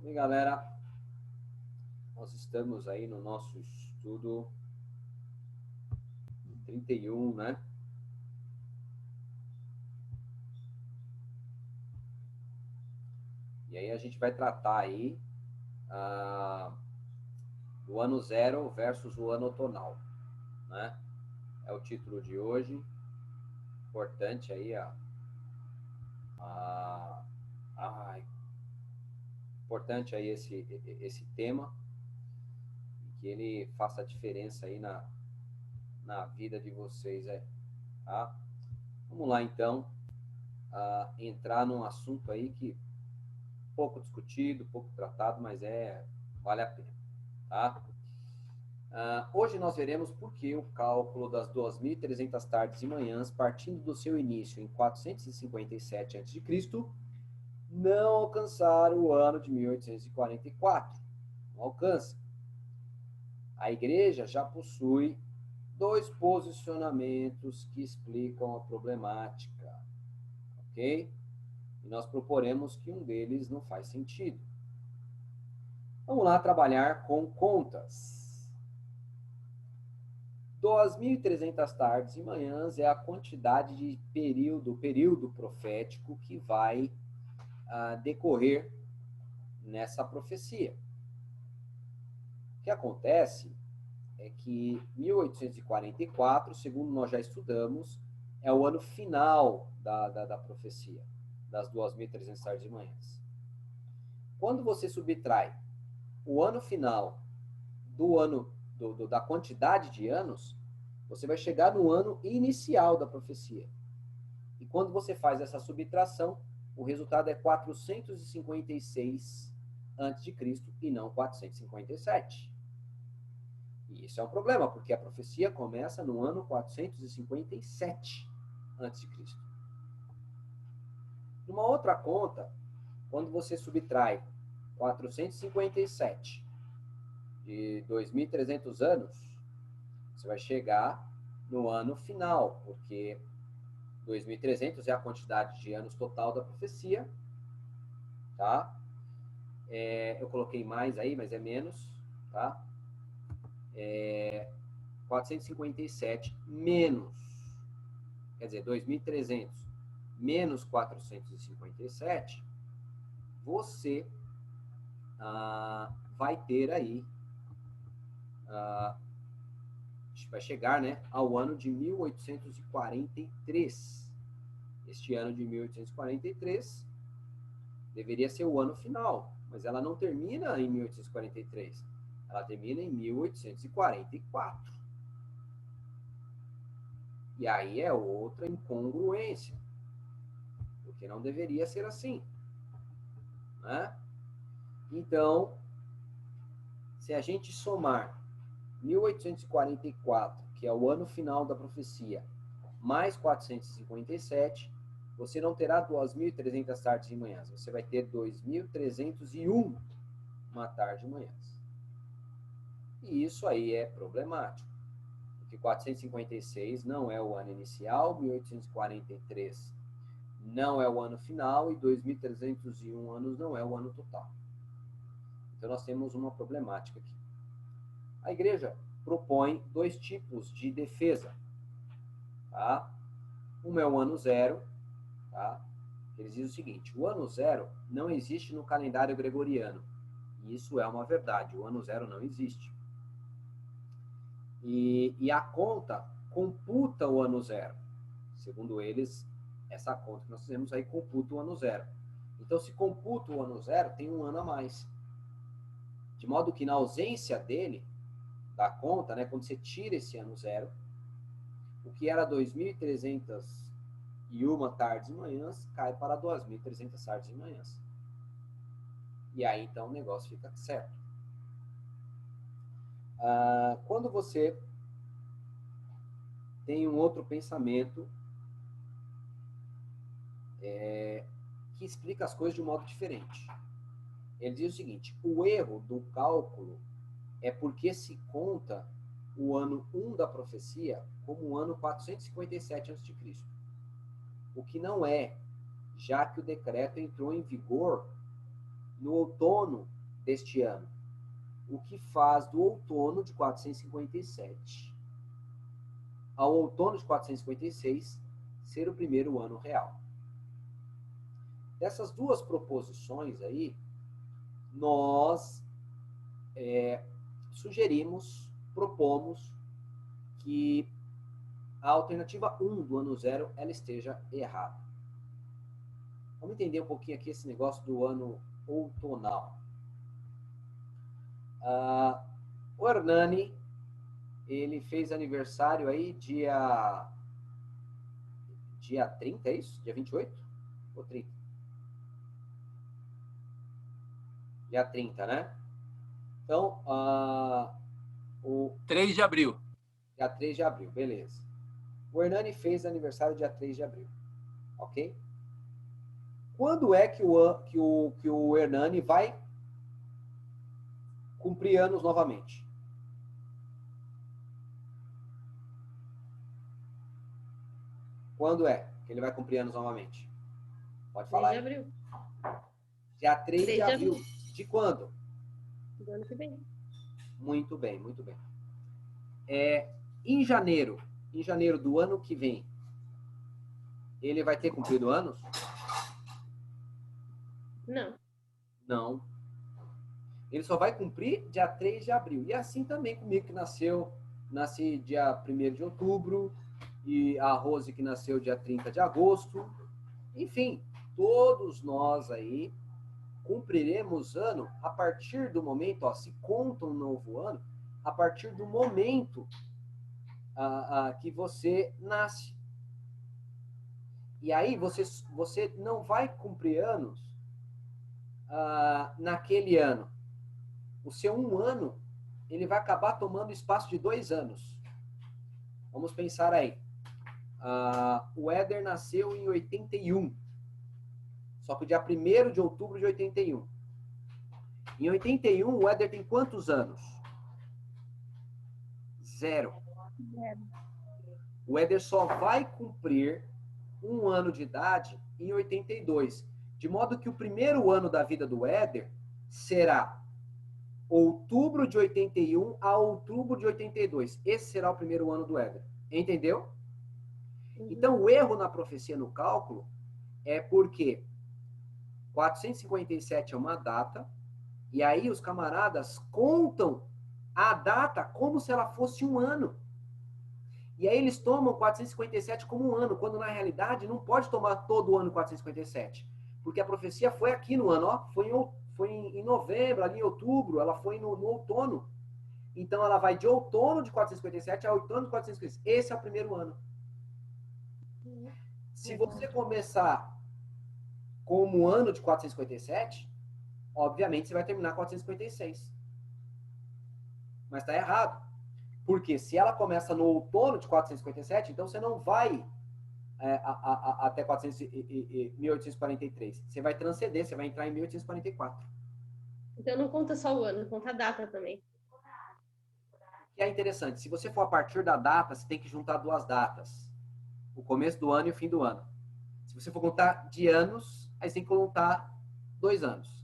E galera, nós estamos aí no nosso estudo 31, né? E aí a gente vai tratar aí do ano zero versus o ano tonal, né? É o título de hoje. Importante aí importante aí esse tema, que ele faça a diferença aí na vida de vocês, tá? Vamos lá então, entrar num assunto aí que pouco discutido, pouco tratado, mas vale a pena, tá? Hoje nós veremos por que o cálculo das 2.300 tardes e manhãs, partindo do seu início em 457 a.C., não alcançaram o ano de 1844. Não alcança. A igreja já possui dois posicionamentos que explicam a problemática, ok? E nós proporemos que um deles não faz sentido. Vamos lá trabalhar com contas. 2.300 tardes e manhãs é a quantidade de período profético que vai decorrer nessa profecia. O que acontece é que 1844, segundo nós já estudamos, é o ano final da profecia, das 2.300 tardes e manhãs. Quando você subtrai o ano final do ano da quantidade de anos, você vai chegar no ano inicial da profecia. E quando você faz essa subtração, o resultado é 456 a.C. e não 457. E isso é um problema, porque a profecia começa no ano 457 a.C. Numa outra conta, quando você subtrai 457 de 2.300 anos, você vai chegar no ano final, porque 2.300 é a quantidade de anos total da profecia, tá? Eu coloquei mais aí, mas é menos, tá? 457 menos, quer dizer, 2.300 menos 457, você vai ter aí, vai chegar, né, ao ano de 1843. Este ano de 1843 deveria ser o ano final, mas ela não termina em 1843, ela termina em 1844. E aí é outra incongruência, porque não deveria ser assim, né? Então, se a gente somar 1844, que é o ano final da profecia, mais 457, você não terá 2.300 tardes e manhãs, você vai ter 2.301 uma tarde e manhãs. E isso aí é problemático, porque 456 não é o ano inicial, 1843 não é o ano final e 2.301 anos não é o ano total. Então nós temos uma problemática aqui. A igreja propõe dois tipos de defesa, tá? Um é o ano zero, tá? Eles dizem o seguinte: o ano zero não existe no calendário gregoriano. E isso é uma verdade, o ano zero não existe. E a conta computa o ano zero. Segundo eles, essa conta que nós fizemos aí computa o ano zero. Então, se computa o ano zero, tem um ano a mais. De modo que na ausência dele, da conta, né, quando você tira esse ano zero, o que era 2.301 tardes e manhãs cai para 2.300 tardes e manhãs. E aí, então, o negócio fica certo. Quando você tem um outro pensamento que explica as coisas de um modo diferente. Ele diz o seguinte: o erro do cálculo é porque se conta o ano 1 da profecia como o ano 457 a.C., o que não é, já que o decreto entrou em vigor no outono deste ano, o que faz do outono de 457 ao outono de 456 ser o primeiro ano real. Dessas duas proposições aí, nós sugerimos, propomos que a alternativa 1 do ano zero, ela esteja errada. Vamos entender um pouquinho aqui esse negócio do ano outonal. O Hernani, ele fez aniversário aí dia 30, é isso? Dia 28? Ou 30? Dia 30, né? Então, o 3 de abril. Dia 3 de abril, beleza. O Hernani fez aniversário dia 3 de abril, ok? Quando é que o Hernani vai cumprir anos novamente? Quando é que ele vai cumprir anos novamente? Pode falar 3 de aí. abril. Dia 3 de 3 de abril. abril. De quando? Do ano que vem. Muito bem, muito bem. Em janeiro do ano que vem, ele vai ter cumprido anos? Não. Não. Ele só vai cumprir dia 3 de abril. E assim também comigo, que nasci dia 1º de outubro, e a Rose, que nasceu dia 30 de agosto. Enfim, todos nós aí cumpriremos ano a partir do momento, se conta um novo ano, a partir do momento que você nasce. E aí você não vai cumprir anos naquele ano. O seu 1 ano, ele vai acabar tomando espaço de 2 anos. Vamos pensar aí. O Éder nasceu em 81. Só que dia 1º de outubro de 81. Em 81, o Éder tem quantos anos? 0. O Éder só vai cumprir 1 ano de idade em 82. De modo que o primeiro ano da vida do Éder será outubro de 81 a outubro de 82. Esse será o primeiro ano do Éder. Entendeu? Então, o erro na profecia no cálculo é porque 457 é uma data, e aí os camaradas contam a data como se ela fosse um ano. E aí eles tomam 457 como um ano, quando na realidade não pode tomar todo o ano 457. Porque a profecia foi aqui no ano, foi em novembro, ali em outubro, ela foi no outono. Então ela vai de outono de 457 a outono de 456. Esse é o primeiro ano. Se você começar como um ano de 457, obviamente você vai terminar 456. Mas está errado. Porque se ela começa no outono de 457, então você não vai até 1843. Você vai transcender, você vai entrar em 1844. Então não conta só o ano, conta a data também. E é interessante, se você for a partir da data, você tem que juntar 2 datas. O começo do ano e o fim do ano. Se você for contar de anos, aí você tem que contar 2 anos.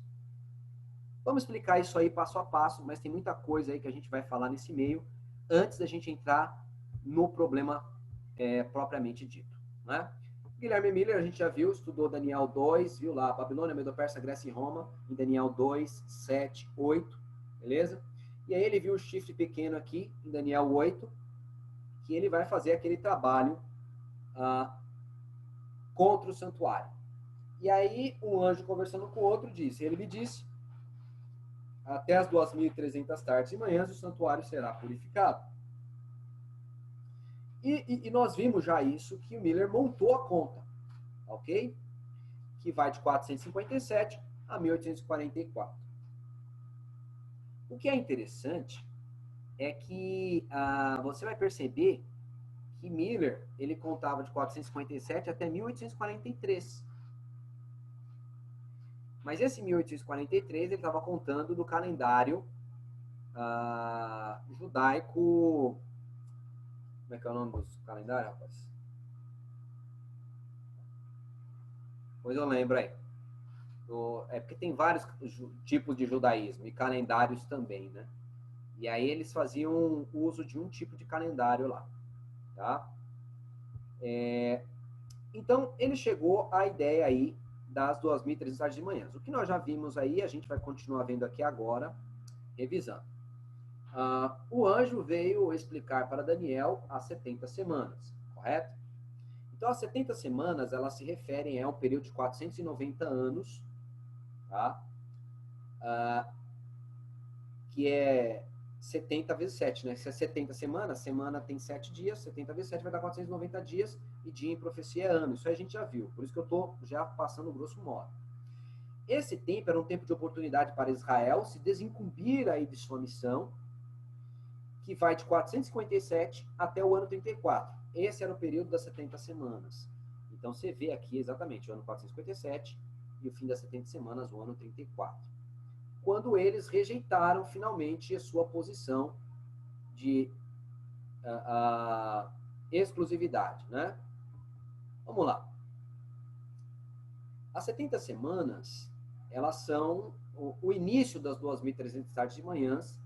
Vamos explicar isso aí passo a passo, mas tem muita coisa aí que a gente vai falar nesse meio, antes da gente entrar no problema propriamente dito. Né? Guilherme Miller, a gente já viu, estudou Daniel 2, viu lá, Babilônia, Medo-Persa, Grécia e Roma, em Daniel 2, 7, 8, beleza? E aí ele viu o chifre pequeno aqui, em Daniel 8, que ele vai fazer aquele trabalho contra o santuário. E aí um anjo conversando com o outro disse, ele me disse, até as 2.300 tardes e manhãs o santuário será purificado. E nós vimos já isso, que o Miller montou a conta, ok? Que vai de 457 a 1844. O que é interessante é que você vai perceber que Miller, ele contava de 457 até 1843. Mas esse 1843, ele estava contando do calendário judaico. Como é que é o nome dos calendários, rapaz? Pois eu lembro aí. porque tem vários tipos de judaísmo e calendários também, né? E aí eles faziam uso de um tipo de calendário lá, tá? Então, ele chegou à ideia aí das 2.300 tardes de manhãs. O que nós já vimos aí, a gente vai continuar vendo aqui agora, revisando. O anjo veio explicar para Daniel as 70 semanas, correto? Então, as 70 semanas, elas se referem a um período de 490 anos, tá? Que é 70 vezes 7, né? Se é 70 semanas, semana tem 7 dias, 70 vezes 7 vai dar 490 dias, e dia em profecia é ano. Isso aí a gente já viu, por isso que eu estou já passando grosso modo. Esse tempo era um tempo de oportunidade para Israel se desincumbir aí de sua missão, que vai de 457 até o ano 34. Esse era o período das 70 semanas. Então, você vê aqui exatamente o ano 457 e o fim das 70 semanas, o ano 34. Quando eles rejeitaram, finalmente, a sua posição de exclusividade, né? Vamos lá. As 70 semanas, elas são o início das 2.300 tardes de manhãs,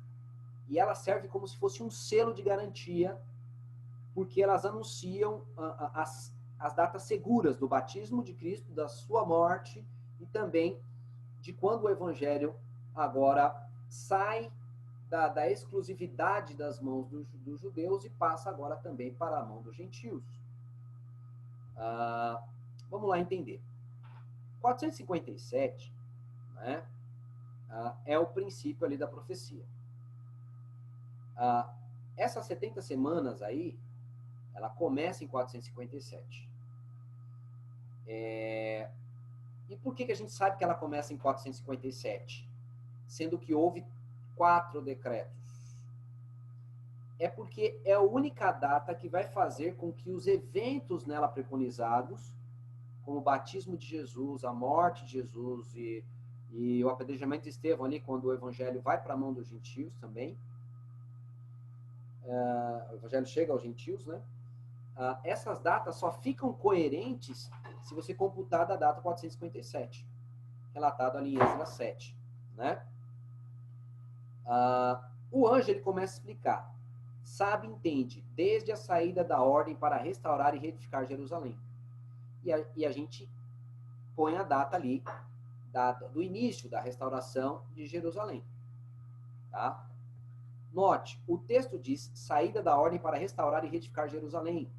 e ela serve como se fosse um selo de garantia, porque elas anunciam as datas seguras do batismo de Cristo, da sua morte, e também de quando o evangelho agora sai da exclusividade das mãos dos judeus e passa agora também para a mão dos gentios. Vamos lá entender. 457, né, é o princípio ali da profecia. Essas 70 semanas aí, ela começa em 457. E por que a gente sabe que ela começa em 457? Sendo que houve 4 decretos. É porque é a única data que vai fazer com que os eventos nela preconizados, como o batismo de Jesus, a morte de Jesus e o apedrejamento de Estevão ali, quando o evangelho vai para a mão dos gentios também, o evangelho chega aos gentios, né? Essas datas só ficam coerentes se você computar da data 457, relatado ali em Esdras 7, né? O anjo, ele começa a explicar. Sabe, entende, desde a saída da ordem para restaurar e reedificar Jerusalém. E a gente põe a data ali do início da restauração de Jerusalém. Tá? Note, o texto diz saída da ordem para restaurar e reedificar Jerusalém.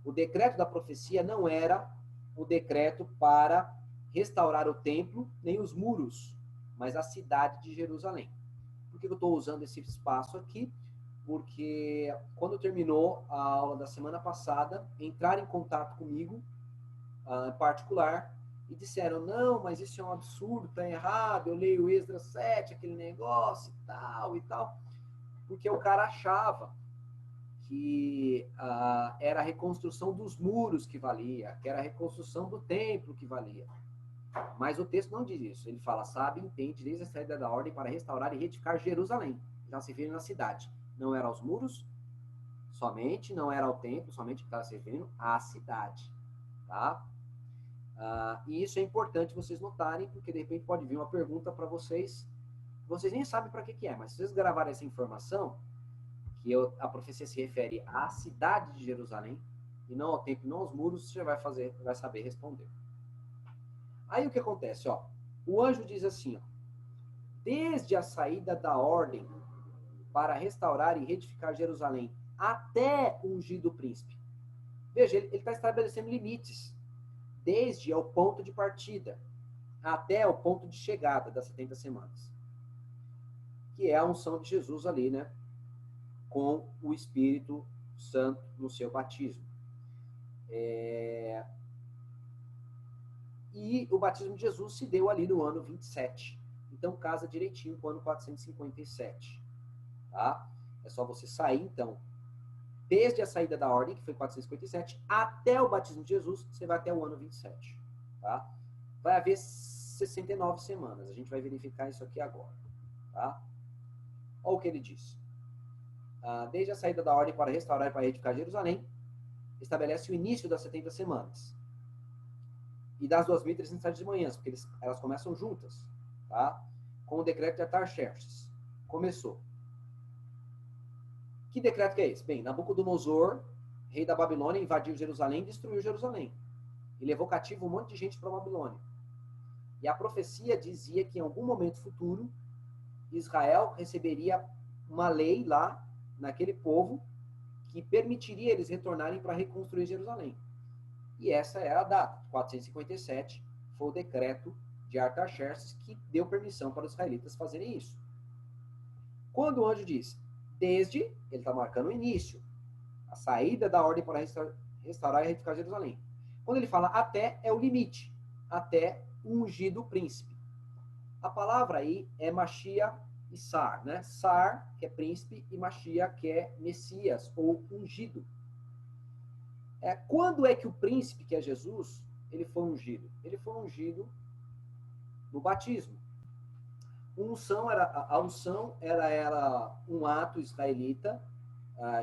O decreto da profecia não era o decreto para restaurar o templo, nem os muros, mas a cidade de Jerusalém. Por que eu estou usando esse espaço aqui? Porque quando terminou a aula da semana passada, entraram em contato comigo, em particular, e disseram, não, mas isso é um absurdo, está errado, eu leio Esdras 7, aquele negócio e tal, porque o cara achava que era a reconstrução dos muros que valia, que era a reconstrução do templo que valia. Mas o texto não diz isso. Ele fala, sabe, entende, desde a saída da ordem para restaurar e reedificar Jerusalém. Já se refere na cidade. Não era aos muros somente, não era ao templo somente que estava se referindo, à cidade. Tá? E isso é importante vocês notarem, porque de repente pode vir uma pergunta para vocês, vocês nem sabem para que é, mas se vocês gravarem essa informação, que a profecia se refere à cidade de Jerusalém, e não ao templo, não aos muros, você já vai saber responder. Aí o que acontece? Ó, o anjo diz assim, ó, desde a saída da ordem para restaurar e reedificar Jerusalém até o ungido príncipe. Veja, ele está estabelecendo limites, desde o ponto de partida até o ponto de chegada das 70 semanas, que é a unção de Jesus ali, né? Com o Espírito Santo no seu batismo. E o batismo de Jesus se deu ali no ano 27. Então, casa direitinho com o ano 457. Tá? É só você sair, então, desde a saída da ordem, que foi 457, até o batismo de Jesus, você vai até o ano 27. Tá? Vai haver 69 semanas. A gente vai verificar isso aqui agora. Tá? Olha o que ele diz. Desde a saída da ordem para restaurar e para edificar Jerusalém, estabelece o início das 70 semanas. e das 2.307 de manhãs, porque elas começam juntas, tá? Com o decreto de Artaxerxes. Começou. Que decreto que é esse? Bem, Nabucodonosor, rei da Babilônia, invadiu Jerusalém e destruiu Jerusalém. E levou cativo um monte de gente para a Babilônia. E a profecia dizia que em algum momento futuro, Israel receberia uma lei lá, naquele povo, que permitiria eles retornarem para reconstruir Jerusalém. E essa é a data, 457, foi o decreto de Artaxerxes que deu permissão para os israelitas fazerem isso. Quando o anjo diz, desde, ele está marcando o início, a saída da ordem para restaurar e reedificar Jerusalém. Quando ele fala até, é o limite, até o ungido príncipe. A palavra aí é Machia e Sar, né? Sar, que é príncipe, e Machia, que é Messias, ou ungido. Quando é que o príncipe, que é Jesus, ele foi ungido? Ele foi ungido no batismo. A unção era um ato israelita,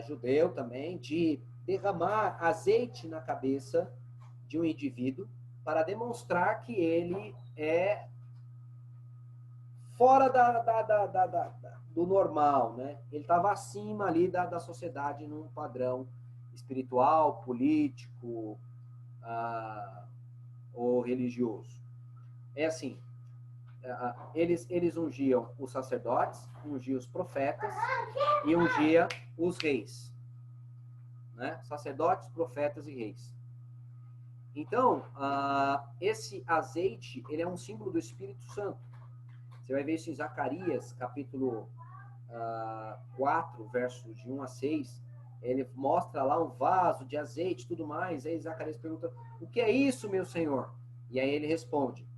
judeu também, de derramar azeite na cabeça de um indivíduo para demonstrar que ele é fora do normal, né? Ele estava acima ali da sociedade num padrão espiritual, político ou religioso. É assim, eles ungiam os sacerdotes, ungiam os profetas e ungia os reis, né? Sacerdotes, profetas e reis. Então, esse azeite, ele é um símbolo do Espírito Santo. Você vai ver isso em Zacarias, capítulo 4, versos de 1 a 6. Ele mostra lá um vaso de azeite e tudo mais. Aí Zacarias pergunta, o que é isso, meu Senhor? E aí ele responde,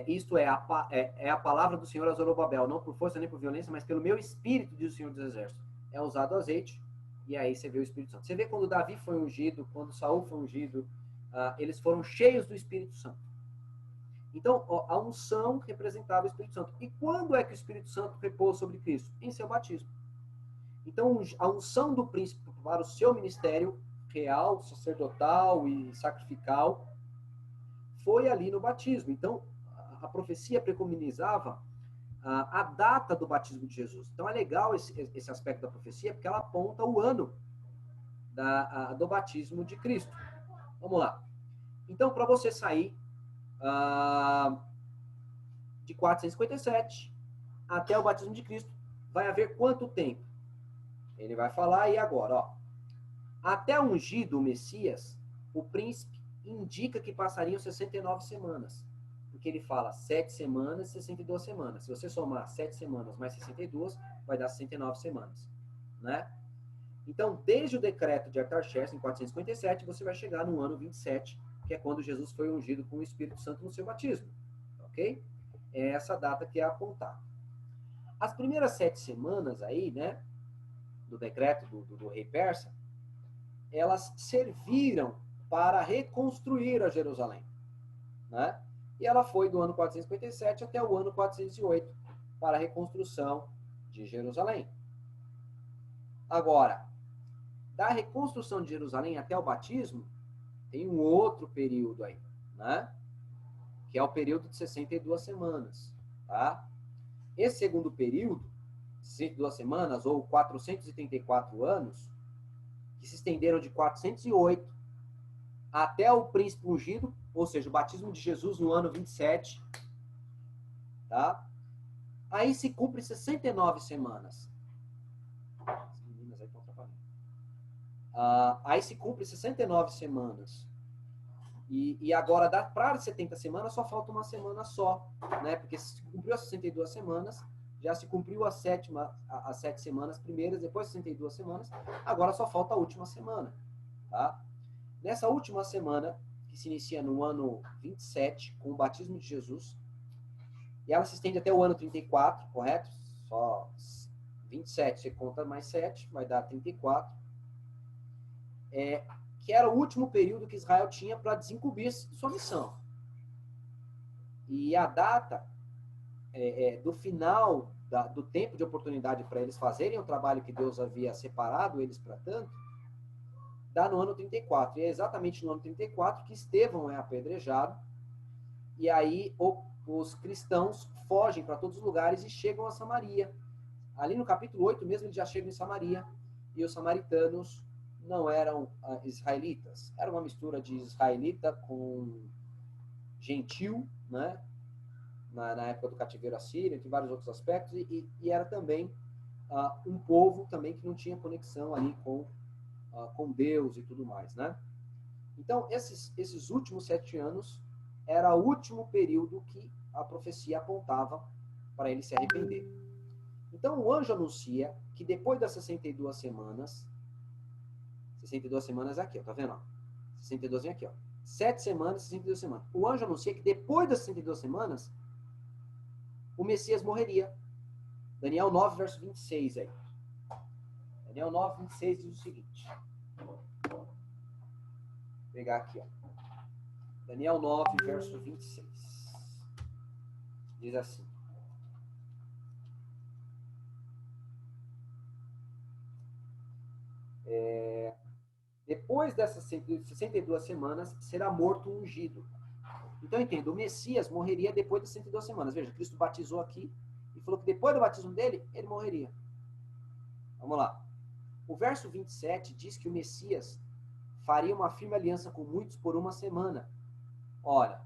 isto é a palavra do Senhor a Zorobabel, não por força nem por violência, mas pelo meu espírito, diz o Senhor dos Exércitos. É usado azeite, e aí você vê o Espírito Santo. Você vê quando Davi foi ungido, quando Saul foi ungido, eles foram cheios do Espírito Santo. Então, a unção representava o Espírito Santo. E quando é que o Espírito Santo repousou sobre Cristo? Em seu batismo. Então, a unção do príncipe para o seu ministério real, sacerdotal e sacrificial foi ali no batismo. Então, a profecia preconizava a data do batismo de Jesus. Então, é legal esse aspecto da profecia, porque ela aponta o ano do batismo de Cristo. Vamos lá. Então, para você sair de 457 até o batismo de Cristo, vai haver quanto tempo? Ele vai falar aí agora, ó. Até ungido o Messias, o príncipe indica que passariam 69 semanas. Porque ele fala 7 semanas, 62 semanas. Se você somar 7 semanas mais 62, vai dar 69 semanas, né? Então, desde o decreto de Artaxerxes, em 457, você vai chegar no ano 27, que é quando Jesus foi ungido com o Espírito Santo no seu batismo, ok? É essa data que é apontada. As primeiras 7 semanas aí, né, do decreto do rei persa, elas serviram para reconstruir a Jerusalém, né? E ela foi do ano 457 até o ano 408 para a reconstrução de Jerusalém. Agora, da reconstrução de Jerusalém até o batismo, tem um outro período aí, né? Que é o período de 62 semanas, tá? Esse segundo período, 62 semanas, ou 434 anos, que se estenderam de 408 até o príncipe ungido, ou seja, o batismo de Jesus no ano 27, tá? Aí se cumpre 69 semanas. As meninas aí estão trabalhando. Aí se cumpre 69 semanas. E agora, para 70 semanas, só falta uma semana só, né? Porque se cumpriu as 62 semanas, já se cumpriu as 7 semanas primeiras, depois 62 semanas, agora só falta a última semana, tá? Nessa última semana, que se inicia no ano 27, com o batismo de Jesus, e ela se estende até o ano 34, correto? Só 27, você conta mais 7, vai dar 34. Que era o último período que Israel tinha para desincumbir sua missão. E a data do final do tempo de oportunidade para eles fazerem o trabalho que Deus havia separado eles para tanto, dá no ano 34. E é exatamente no ano 34 que Estevão é apedrejado. E aí os cristãos fogem para todos os lugares e chegam a Samaria. Ali no capítulo 8 mesmo, eles já chegam em Samaria. E os samaritanos não eram israelitas. Era uma mistura de israelita com gentil, né? Na época do cativeiro assírio, entre vários outros aspectos. E era também um povo também que não tinha conexão ali com Deus e tudo mais, né? Então, esses últimos 7 anos era o último período que a profecia apontava para ele se arrepender. Então, o anjo anuncia que depois das 62 semanas, 62 semanas é aqui, ó, tá vendo? Ó? 62 vem aqui, ó. 7 semanas, 62 semanas. O anjo anuncia que depois das 62 semanas, o Messias morreria. Daniel 9, verso 26 aí. Daniel 9, 26 diz o seguinte. Vou pegar aqui, ó. Daniel 9, verso 26. Diz assim. Depois dessas 62 semanas, será morto o ungido. Então, entenda, o Messias morreria depois das 102 semanas. Veja, Cristo batizou aqui e falou que depois do batismo dele, ele morreria. Vamos lá. O verso 27 diz que o Messias faria uma firme aliança com muitos por uma semana. Ora,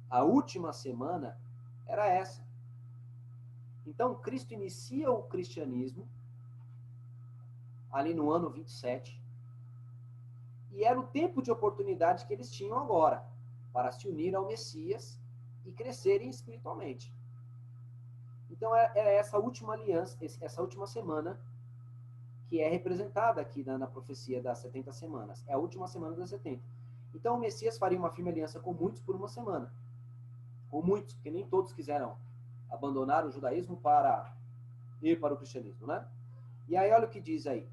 a última semana era essa. Então, Cristo inicia o cristianismo ali no ano 27, e era o tempo de oportunidade que eles tinham agora para se unir ao Messias e crescerem espiritualmente. Então, era essa última aliança, essa última semana que é representada aqui na profecia das 70 semanas. É a última semana das 70. Então, o Messias faria uma firme aliança com muitos por uma semana. Com muitos, porque nem todos quiseram abandonar o judaísmo para ir para o cristianismo, né? E aí, olha o que diz aí.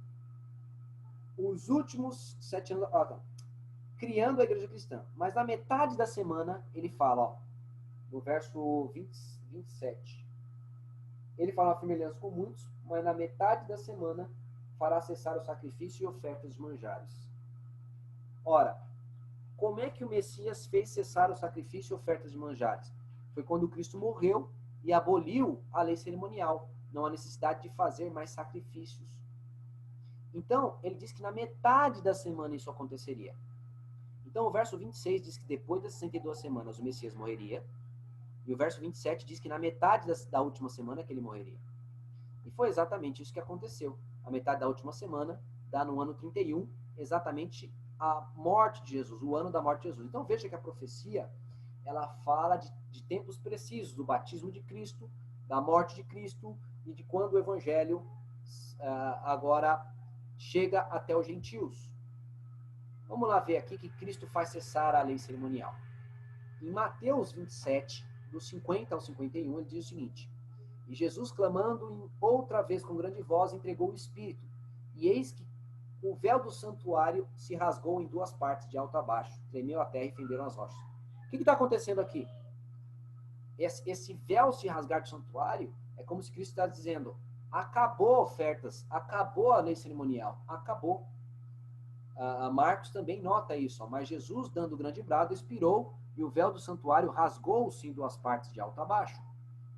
Os últimos 7 anos... criando a igreja cristã. Mas na metade da semana, ele fala, ó, no verso 27. Ele fala uma firme aliança com muitos, mas na metade da semana fará cessar o sacrifício e ofertas de manjares. Ora, como é que o Messias fez cessar o sacrifício e ofertas de manjares? Foi quando Cristo morreu e aboliu a lei cerimonial. Não há necessidade de fazer mais sacrifícios. Então, ele diz que na metade da semana isso aconteceria. Então, o verso 26 diz que depois das 62 semanas o Messias morreria. E o verso 27 diz que na metade da última semana que ele morreria. E foi exatamente isso que aconteceu. A metade da última semana dá no ano 31, exatamente a morte de Jesus, o ano da morte de Jesus. Então, veja que a profecia, ela fala de tempos precisos, do batismo de Cristo, da morte de Cristo e de quando o evangelho agora chega até os gentios. Vamos lá ver aqui que Cristo faz cessar a lei cerimonial. Em Mateus 27, do 50 ao 51, ele diz o seguinte: E Jesus, clamando outra vez com grande voz, entregou o Espírito. E eis que o véu do santuário se rasgou em 2 partes, de alto a baixo. Tremeu a terra e fenderam as rochas. O que está acontecendo aqui? Esse véu se rasgar do santuário é como se Cristo está dizendo: acabou ofertas, acabou a lei cerimonial, acabou. Marcos também nota isso, mas Jesus, dando grande brado, expirou e o véu do santuário rasgou-se em 2 partes, de alto a baixo.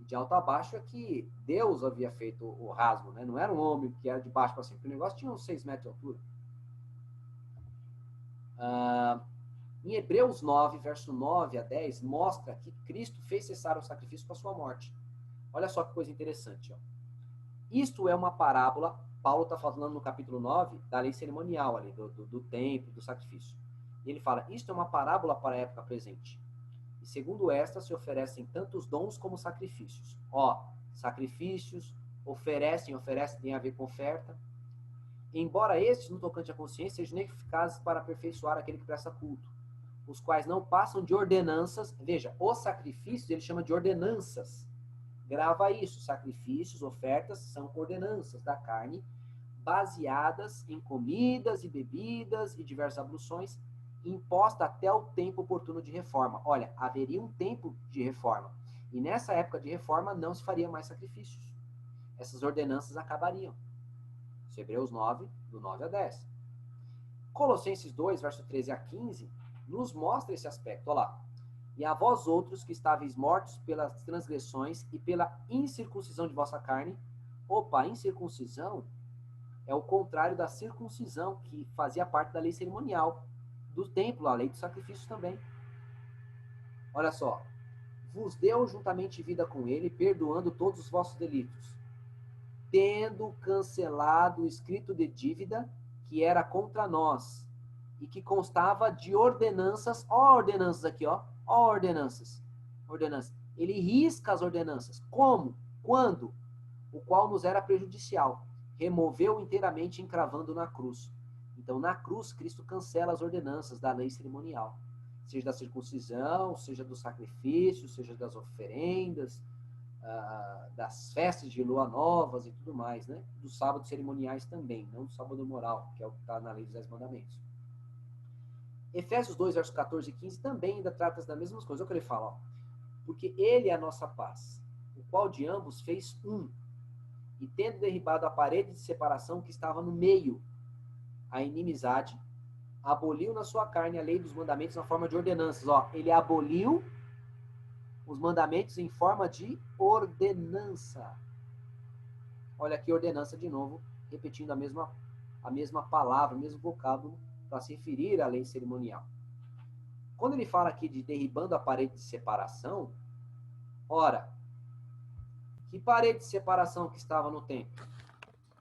E de alto a baixo é que Deus havia feito o rasgo, né? Não era um homem que era de baixo para cima, porque o negócio tinha uns 6 metros de altura. Em Hebreus 9, verso 9 a 10, mostra que Cristo fez cessar o sacrifício com a sua morte. Olha só que coisa interessante. Ó. Isto é uma parábola. Paulo está falando no capítulo 9 da lei cerimonial, ali, do templo, do sacrifício. E ele fala, isto é uma parábola para a época presente. E segundo esta, se oferecem tantos dons como sacrifícios. Ó, sacrifícios, oferecem, tem a ver com oferta. Embora estes, no tocante à consciência, sejam eficazes para aperfeiçoar aquele que presta culto, os quais não passam de ordenanças. Veja, os sacrifícios ele chama de ordenanças. Grava isso, sacrifícios, ofertas, são ordenanças da carne, baseadas em comidas e bebidas e diversas abluções, imposta até o tempo oportuno de reforma. Olha, haveria um tempo de reforma. E nessa época de reforma não se faria mais sacrifícios. Essas ordenanças acabariam. Hebreus 9, do 9 a 10. Colossenses 2, verso 13 a 15, nos mostra esse aspecto. Olha lá. E a vós outros que estáveis mortos pelas transgressões e pela incircuncisão de vossa carne. Opa, incircuncisão é o contrário da circuncisão, que fazia parte da lei cerimonial do templo, a lei do sacrifício também. Olha só. Vos deu juntamente vida com ele, perdoando todos os vossos delitos, tendo cancelado o escrito de dívida que era contra nós e que constava de ordenanças, ó ordenanças aqui, ó ordenanças. Ele risca as ordenanças. Como? Quando? O qual nos era prejudicial. Removeu inteiramente encravando na cruz. Então, na cruz, Cristo cancela as ordenanças da lei cerimonial. Seja da circuncisão, seja do sacrifício, seja das oferendas, das festas de lua novas e tudo mais, né? Dos sábados cerimoniais também, não do sábado moral, que é o que está na lei dos 10 mandamentos. Efésios 2, versos 14 e 15 também ainda trata das mesmas coisas. Olha o que ele fala, ó. Porque ele é a nossa paz, o qual de ambos fez um, e tendo derribado a parede de separação que estava no meio, a inimizade, aboliu na sua carne a lei dos mandamentos na forma de ordenanças. Ó, ele aboliu os mandamentos em forma de ordenança. Olha aqui, ordenança de novo, repetindo a mesma palavra, o mesmo vocábulo, para se referir à lei cerimonial. Quando ele fala aqui de derribando a parede de separação, ora, que parede de separação que estava no templo?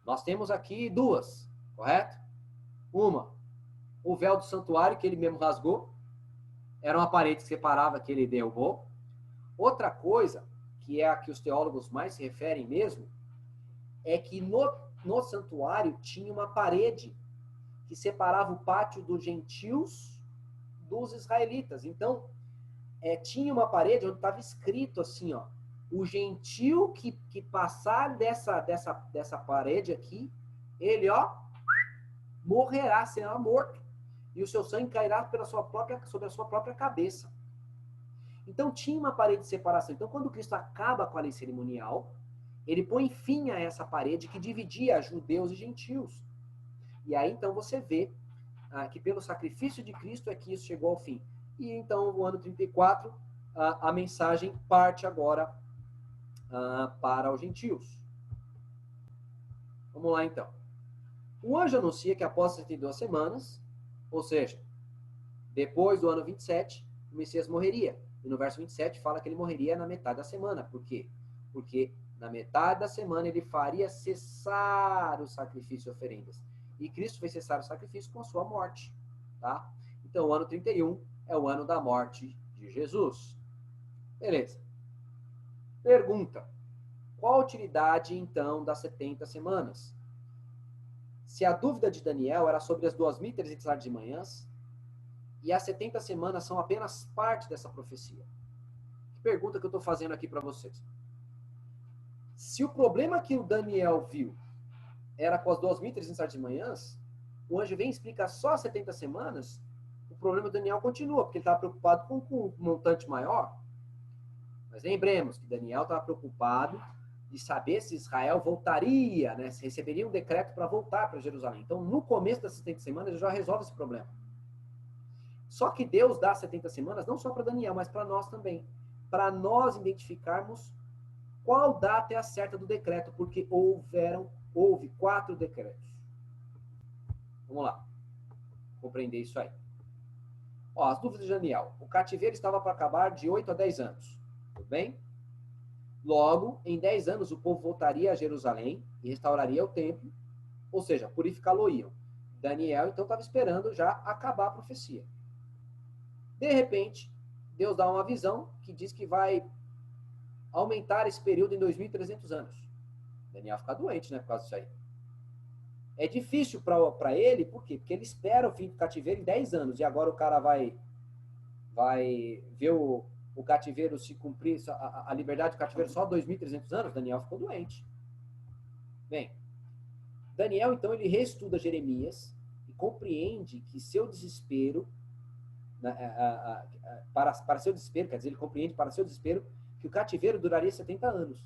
Nós temos aqui duas, correto? Uma, o véu do santuário, que ele mesmo rasgou, era uma parede que separava, que ele derrubou. Outra coisa, que é a que os teólogos mais se referem mesmo, é que no santuário tinha uma parede que separava o pátio dos gentios dos israelitas. Então, tinha uma parede onde estava escrito assim, ó, o gentil que passar dessa parede aqui, ele, ó, morrerá, será morto, e o seu sangue cairá sobre a sua própria cabeça. Então, tinha uma parede de separação. Então, quando Cristo acaba com a lei cerimonial, ele põe fim a essa parede que dividia judeus e gentios. E aí, então, você vê que pelo sacrifício de Cristo é que isso chegou ao fim. E então, no ano 34, a mensagem parte agora para os gentios. Vamos lá, então. O anjo anuncia que após 72 semanas, ou seja, depois do ano 27, o Messias morreria. E no verso 27 fala que ele morreria na metade da semana. Por quê? Porque na metade da semana ele faria cessar o sacrifício e oferendas. E Cristo fez cessar o sacrifício com a sua morte. Tá? Então, o ano 31 é o ano da morte de Jesus. Beleza. Pergunta. Qual a utilidade, então, das 70 semanas? Se a dúvida de Daniel era sobre as 2.300 tardes e manhãs, e as 70 semanas são apenas parte dessa profecia. Que pergunta que eu estou fazendo aqui para vocês. Se o problema que o Daniel viu era com as 2.300 tardes e manhãs, o anjo vem e explica só as 70 semanas, o problema do Daniel continua, porque ele estava preocupado com um montante maior. Mas lembremos que Daniel estava preocupado de saber se Israel voltaria, né, se receberia um decreto para voltar para Jerusalém. Então, no começo das 70 semanas, ele já resolve esse problema. Só que Deus dá 70 semanas não só para Daniel, mas para nós também. Para nós identificarmos qual data é a certa do decreto, porque houve 4 decretos. Vamos lá. Compreender isso aí. Ó, as dúvidas de Daniel. O cativeiro estava para acabar de 8 a 10 anos. Tudo bem? Logo, em 10 anos, o povo voltaria a Jerusalém e restauraria o templo, ou seja, purificá-lo-iam. Daniel, então, estava esperando já acabar a profecia. De repente, Deus dá uma visão que diz que vai aumentar esse período em 2.300 anos. Daniel fica doente, né, por causa disso aí. É difícil para ele, por quê? Porque ele espera o fim do cativeiro em 10 anos, e agora o cara vai ver o cativeiro se cumprir, a liberdade do cativeiro só 2.300 anos. Daniel ficou doente. Bem, Daniel, então, ele reestuda Jeremias e compreende que seu desespero, para seu desespero, quer dizer, ele compreende para seu desespero que o cativeiro duraria 70 anos.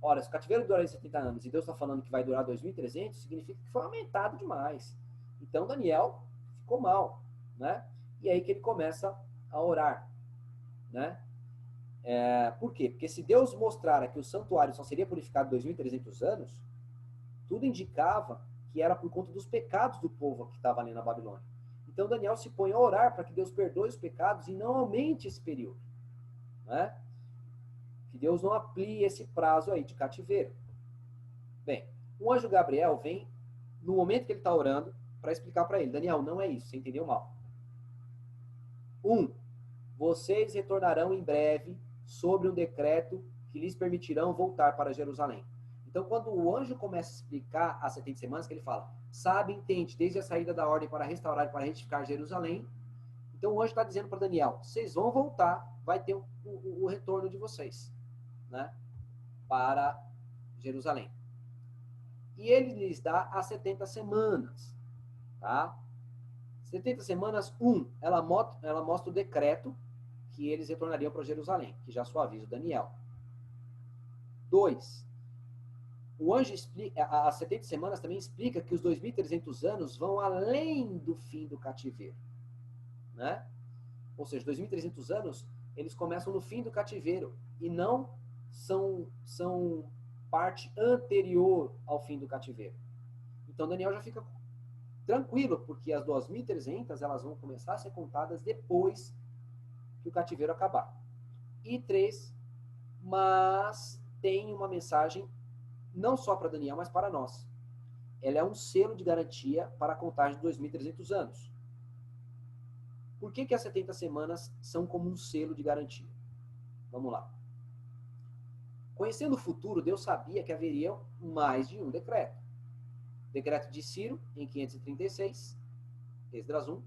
Ora, se o cativeiro duraria 70 anos e Deus está falando que vai durar 2.300, significa que foi aumentado demais. Então Daniel ficou mal, né? E aí que ele começa a orar, né? Por quê? Porque se Deus mostrara que o santuário só seria purificado 2.300 anos, tudo indicava que era por conta dos pecados do povo que estava ali na Babilônia. Então Daniel se põe a orar para que Deus perdoe os pecados e não aumente esse período, né? Que Deus não amplie esse prazo aí de cativeiro. Bem, o anjo Gabriel vem no momento que ele está orando para explicar para ele: Daniel, não é isso, você entendeu mal. 1. Vocês retornarão em breve sobre um decreto que lhes permitirão voltar para Jerusalém. Então, quando o anjo começa a explicar as 70 semanas, que ele fala, sabe, entende, desde a saída da ordem para restaurar e para retificar Jerusalém, então o anjo está dizendo para Daniel, vocês vão voltar, vai ter o retorno de vocês, né, para Jerusalém. E ele lhes dá as 70 semanas, tá? 70 semanas, ela mostra o decreto que eles retornariam para Jerusalém, que já suaviza o Daniel. 2, o anjo explica, as 70 semanas também explica que os 2.300 anos vão além do fim do cativeiro, né? Ou seja, 2.300 anos, eles começam no fim do cativeiro e não são parte anterior ao fim do cativeiro. Então Daniel já fica tranquilo, porque as 2.300 elas vão começar a ser contadas depois que o cativeiro acabar. E 3, mas tem uma mensagem não só para Daniel, mas para nós. Ela é um selo de garantia para a contagem de 2.300 anos. Por que as 70 semanas são como um selo de garantia? Vamos lá. Conhecendo o futuro, Deus sabia que haveria mais de um decreto. Decreto de Ciro, em 536, Esdras 1.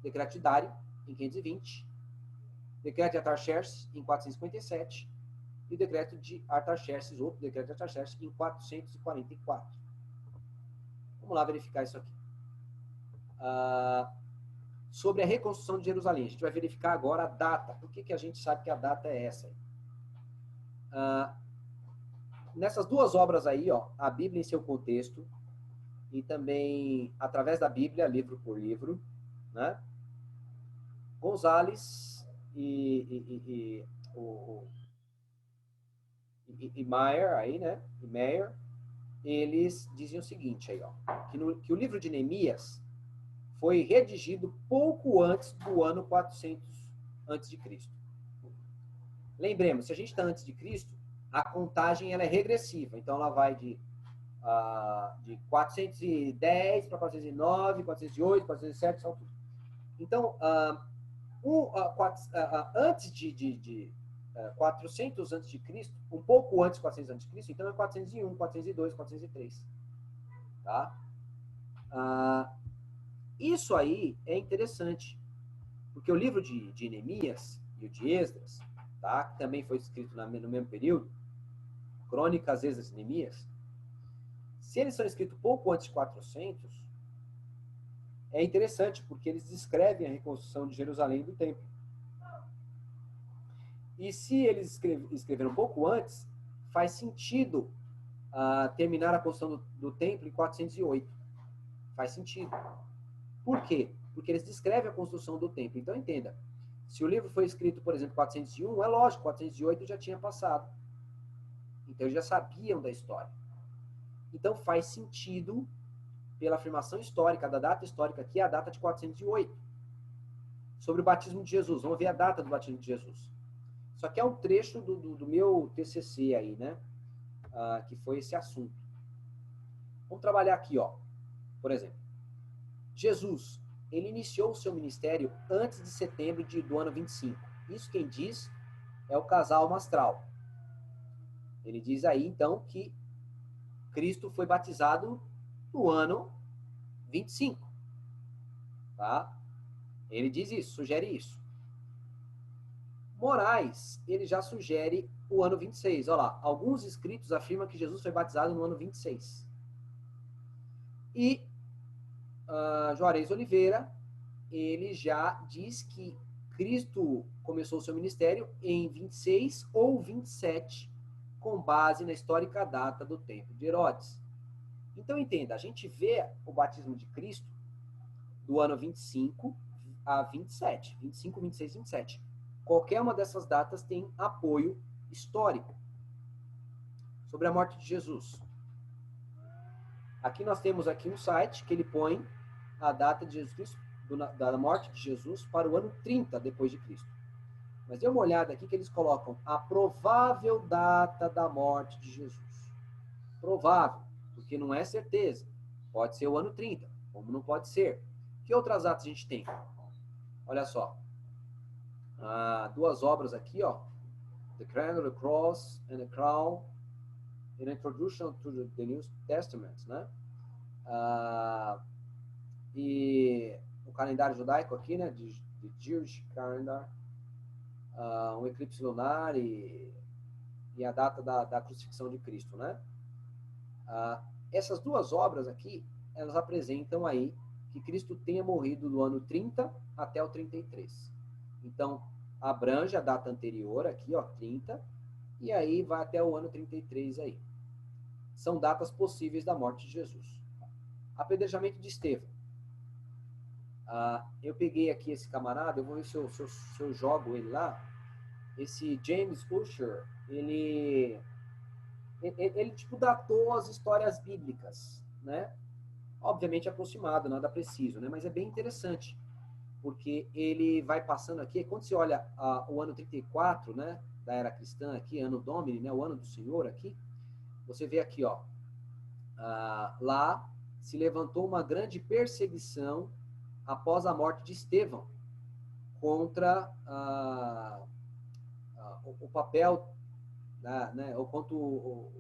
Decreto de Dário, em 520. Decreto de Artaxerxes, em 457. E o decreto de Artaxerxes, outro decreto de Artaxerxes, em 444. Vamos lá verificar isso aqui. Sobre a reconstrução de Jerusalém. A gente vai verificar agora a data. Por que a gente sabe que a data é essa? Nessas duas obras aí, ó, a Bíblia em seu contexto, e também através da Bíblia, livro por livro, né? Gonzalez e Meyer, aí, né? E Meyer, eles dizem o seguinte aí, ó, que o livro de Neemias foi redigido pouco antes do ano 400 a.C. Lembremos, se a gente está antes de Cristo, a contagem ela é regressiva, então ela vai de 410 para 409, 408, 407, são tudo. Então, antes de 400 antes de Cristo, um pouco antes de 400 antes de Cristo, então é 401, 402, 403. Tá? Isso aí é interessante, porque o livro de Neemias e o de Esdras, tá? Que também foi escrito no mesmo período, Crônicas, Esdras e Neemias, se eles são escritos pouco antes de 400, é interessante, porque eles descrevem a reconstrução de Jerusalém e do templo. E se eles escreveram um pouco antes, faz sentido terminar a construção do templo em 408. Faz sentido. Por quê? Porque eles descrevem a construção do templo. Então, entenda. Se o livro foi escrito, por exemplo, em 401, é lógico, 408 já tinha passado. Então, eles já sabiam da história. Então, faz sentido, pela afirmação histórica, da data histórica aqui, a data de 408. Sobre o batismo de Jesus. Vamos ver a data do batismo de Jesus. Isso aqui é um trecho do meu TCC aí, né? Que foi esse assunto. Vamos trabalhar aqui, ó. Por exemplo, Jesus, ele iniciou o seu ministério antes de setembro do ano 25. Isso quem diz é o casal Mastral. Ele diz aí, então, que Cristo foi batizado no ano 25. Tá? Ele diz isso, sugere isso. Moraes, ele já sugere o ano 26. Olha lá, alguns escritos afirmam que Jesus foi batizado no ano 26. E Juarez Oliveira, ele já diz que Cristo começou o seu ministério em 26 ou 27, com base na histórica data do templo de Herodes. Então, entenda, a gente vê o batismo de Cristo do ano 25 a 27, 25, 26, 27. Qualquer uma dessas datas tem apoio histórico sobre a morte de Jesus. Aqui nós temos aqui um site que ele põe a data de Jesus Cristo, da morte de Jesus para o ano 30 depois de Cristo. Mas dê uma olhada aqui que eles colocam a provável data da morte de Jesus. Provável, porque não é certeza. Pode ser o ano 30, como não pode ser. Que outras datas a gente tem? Olha só. Duas obras aqui, ó. The Crown, the Cross and the Crown, in Introduction to the New Testament, né? E o calendário judaico aqui, né? De Jewish Calendar, um eclipse lunar e a data da crucifixão de Cristo, né? Essas duas obras aqui, elas apresentam aí que Cristo tenha morrido do ano 30 até o 33. Então, abrange a data anterior aqui, ó, 30, e aí vai até o ano 33 aí. São datas possíveis da morte de Jesus. Apedrejamento de Estevão. Eu peguei aqui esse camarada, eu vou ver se eu jogo ele lá. Esse James Ussher, ele tipo datou as histórias bíblicas, né? Obviamente aproximado, nada preciso, né? Mas é bem interessante, porque ele vai passando aqui, quando você olha o ano 34, né, da era cristã aqui, ano Domini, né, o ano do Senhor aqui, você vê aqui, ó, lá se levantou uma grande perseguição após a morte de Estevão contra o papel, né, ou contra o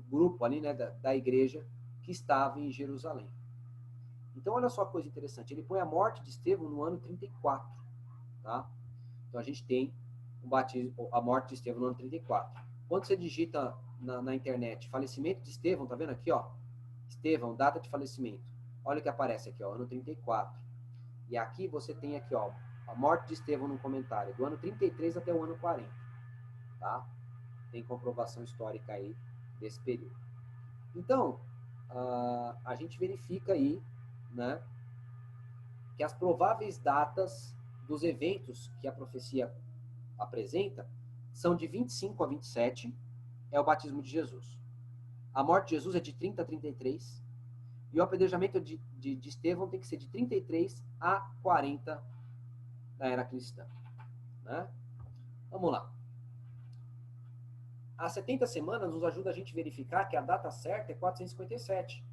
grupo ali, né, da igreja que estava em Jerusalém. Então, olha só a coisa interessante. Ele põe a morte de Estevão no ano 34. Tá? Então, a gente tem a morte de Estevão no ano 34. Quando você digita na internet falecimento de Estevão, tá vendo aqui, ó? Estevão, data de falecimento. Olha o que aparece aqui, ó, ano 34. E aqui você tem aqui, ó, a morte de Estevão no comentário, do ano 33 até o ano 40. Tá? Tem comprovação histórica aí desse período. Então, a gente verifica aí, né, que as prováveis datas dos eventos que a profecia apresenta são de 25 a 27, é o batismo de Jesus. A morte de Jesus é de 30 a 33, e o apedrejamento de Estevão tem que ser de 33 a 40 da era cristã. Né? Vamos lá. As 70 semanas nos ajuda a gente a verificar que a data certa é 457.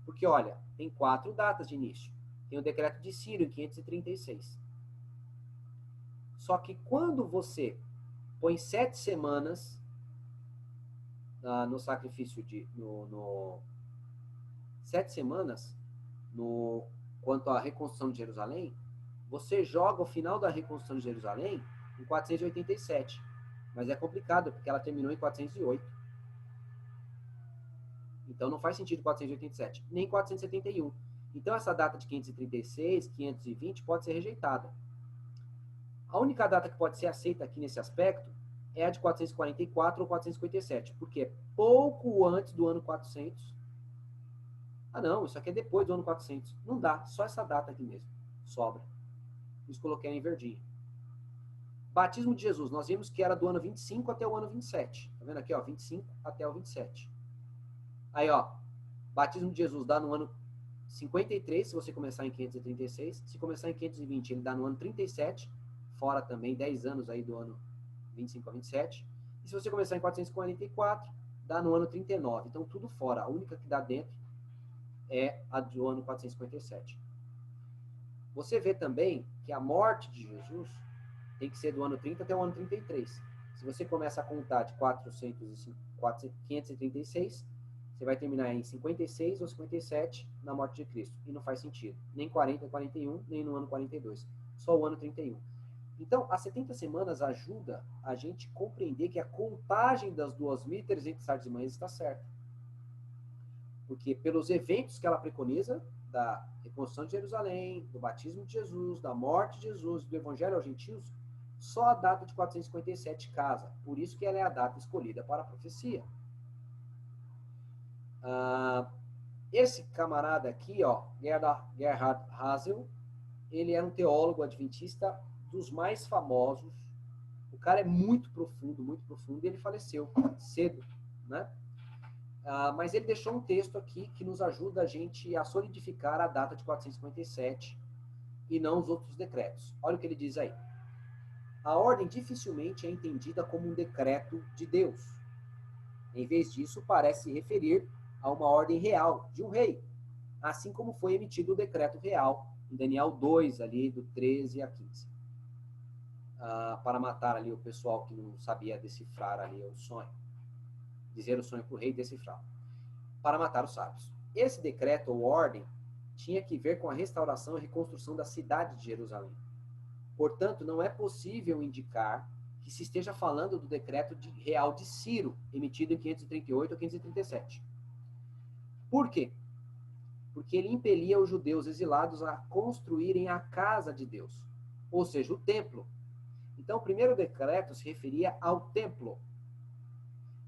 Porque, olha, tem 4 datas de início. Tem o decreto de Ciro em 536. Só que quando você põe 7 semanas no sacrifício 7 semanas quanto à reconstrução de Jerusalém, você joga o final da reconstrução de Jerusalém em 487. Mas é complicado, porque ela terminou em 408. Então não faz sentido 487, nem 471. Então essa data de 536, 520 pode ser rejeitada. A única data que pode ser aceita aqui nesse aspecto é a de 444 ou 457, porque é pouco antes do ano 400. Não, isso aqui é depois do ano 400. Não dá, só essa data aqui mesmo. Sobra. Por isso coloquei em verdinho. Batismo de Jesus, nós vimos que era do ano 25 até o ano 27. Tá vendo aqui, ó, 25 até o 27. Aí, ó, batismo de Jesus dá no ano 53, se você começar em 536. Se começar em 520, ele dá no ano 37, fora também 10 anos aí do ano 25 a 27. E se você começar em 444, dá no ano 39. Então, tudo fora. A única que dá dentro é a do ano 457. Você vê também que a morte de Jesus tem que ser do ano 30 até o ano 33. Se você começa a contar de 536, você vai terminar em 56 ou 57 na morte de Cristo. E não faz sentido. Nem 40, 41, nem no ano 42. Só o ano 31. Então, as 70 semanas ajuda a gente compreender que a contagem das 2.300 tardes e manhãs está certa. Porque pelos eventos que ela preconiza, da reconstrução de Jerusalém, do batismo de Jesus, da morte de Jesus, do evangelho aos gentios, só a data de 457 casa. Por isso que ela é a data escolhida para a profecia. Esse camarada aqui, ó, Gerhard Hasel, ele era um teólogo adventista dos mais famosos. O cara é muito profundo, e ele faleceu cedo, né? Mas ele deixou um texto aqui que nos ajuda a gente a solidificar a data de 457 e não os outros decretos. Olha o que ele diz aí. A ordem dificilmente é entendida como um decreto de Deus. Em vez disso, parece se referir a uma ordem real de um rei, assim como foi emitido o decreto real em Daniel 2, ali do 13 a 15. Para matar ali o pessoal que não sabia decifrar ali o sonho. Dizer o sonho para o rei decifrar. Para matar os sábios. Esse decreto ou ordem tinha que ver com a restauração e reconstrução da cidade de Jerusalém. Portanto, não é possível indicar que se esteja falando do decreto real de Ciro, emitido em 538 ou 537. Por quê? Porque ele impelia os judeus exilados a construírem a casa de Deus, ou seja, o templo. Então, o primeiro decreto se referia ao templo.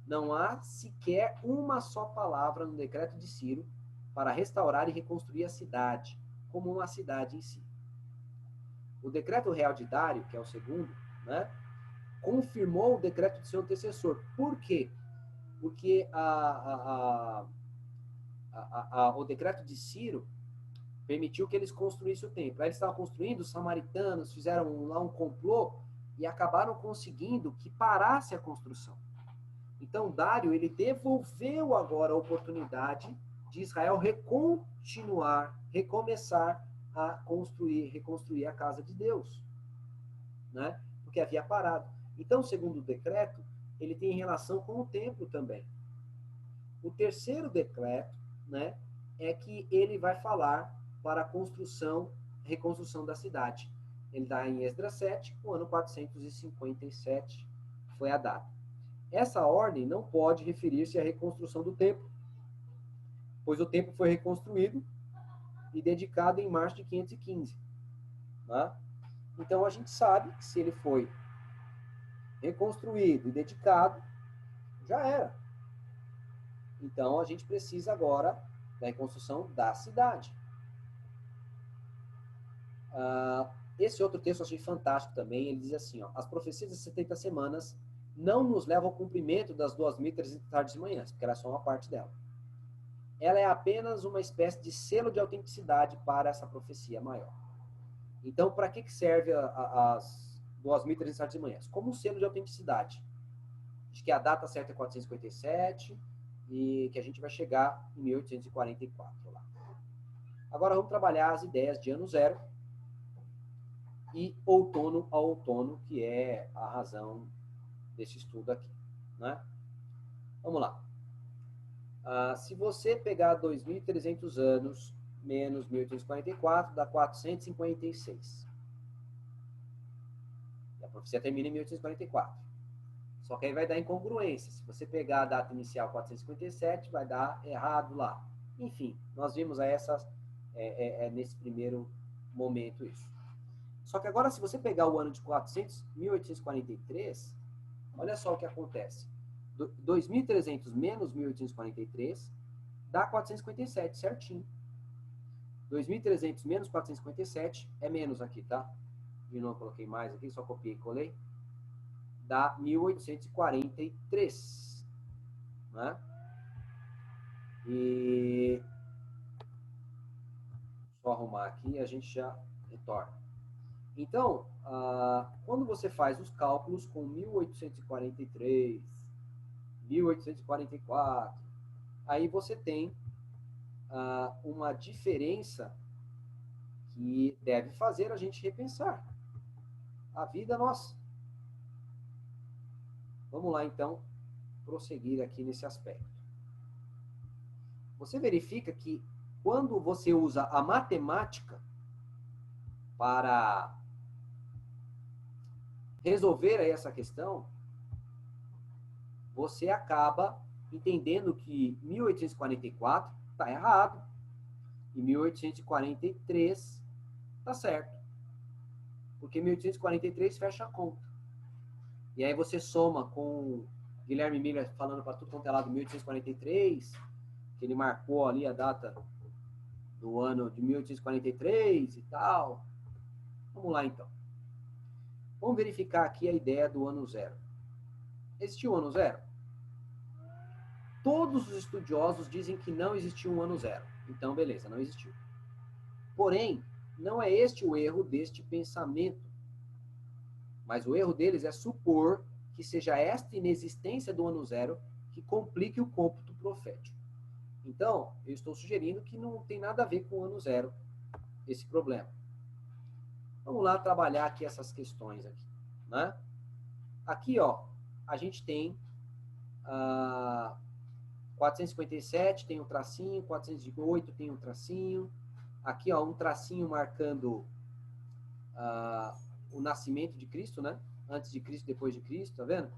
Não há sequer uma só palavra no decreto de Ciro para restaurar e reconstruir a cidade, como uma cidade em si. O decreto real de Dário, que é o segundo, né, confirmou o decreto de seu antecessor. Por quê? Porque o decreto de Ciro permitiu que eles construíssem o templo. Aí eles estavam construindo, os samaritanos fizeram lá um complô e acabaram conseguindo que parasse a construção. Então, Dário, ele devolveu agora a oportunidade de Israel recomeçar a reconstruir a casa de Deus, né? Porque havia parado. Então, segundo o decreto, ele tem relação com o templo também. O terceiro decreto, né, é que ele vai falar para a reconstrução da cidade. Ele dá em Esdras 7, o ano 457 foi a data. Essa ordem não pode referir-se à reconstrução do templo, pois o templo foi reconstruído e dedicado em março de 515. Né? Então, a gente sabe que se ele foi reconstruído e dedicado, já era. Então, a gente precisa agora da reconstrução da cidade. Esse outro texto eu achei fantástico também. Ele diz assim, ó, as profecias das 70 semanas não nos levam ao cumprimento das 2.300 tardes e manhãs, porque era só uma parte dela. Ela é apenas uma espécie de selo de autenticidade para essa profecia maior. Então, para que serve as 2.300 tardes e manhãs? Como um selo de autenticidade. De que a data certa é 457 e que a gente vai chegar em 1844 lá. Agora vamos trabalhar as ideias de ano zero e outono a outono, que é a razão desse estudo aqui, né? Vamos lá. Se você pegar 2.300 anos menos 1844, dá 456. E a profecia termina em 1844. Só que aí vai dar incongruência. Se você pegar a data inicial 457, vai dar errado lá. Enfim, nós vimos aí nesse primeiro momento isso. Só que agora, se você pegar o ano de 1843, olha só o que acontece. 2.300 menos 1843 dá 457, certinho. 2.300 menos 457 é menos aqui, tá? De novo, coloquei mais aqui, só copiei e colei. Dá 1843, né? E só arrumar aqui e a gente já retorna. Então, quando você faz os cálculos com 1843, 1844, aí você tem uma diferença que deve fazer a gente repensar a vida nossa. Vamos lá, então, prosseguir aqui nesse aspecto. Você verifica que quando você usa a matemática para resolver aí essa questão, você acaba entendendo que 1844 está errado e 1843 está certo. Porque 1843 fecha a conta. E aí você soma com Guilherme Miller falando para tudo quanto é lado 1843, que ele marcou ali a data do ano de 1843 e tal. Vamos lá, então. Vamos verificar aqui a ideia do ano zero. Existiu o ano zero? Todos os estudiosos dizem que não existiu um ano zero. Então, beleza, não existiu. Porém, não é este o erro deste pensamento. Mas o erro deles é supor que seja esta inexistência do ano zero que complique o cômputo profético. Então, eu estou sugerindo que não tem nada a ver com o ano zero esse problema. Vamos lá trabalhar aqui essas questões aqui, né? Aqui, ó, a gente tem 457 tem um tracinho, 408 tem um tracinho. Aqui, ó, um tracinho marcando o nascimento de Cristo, né? Antes de Cristo, depois de Cristo, tá vendo?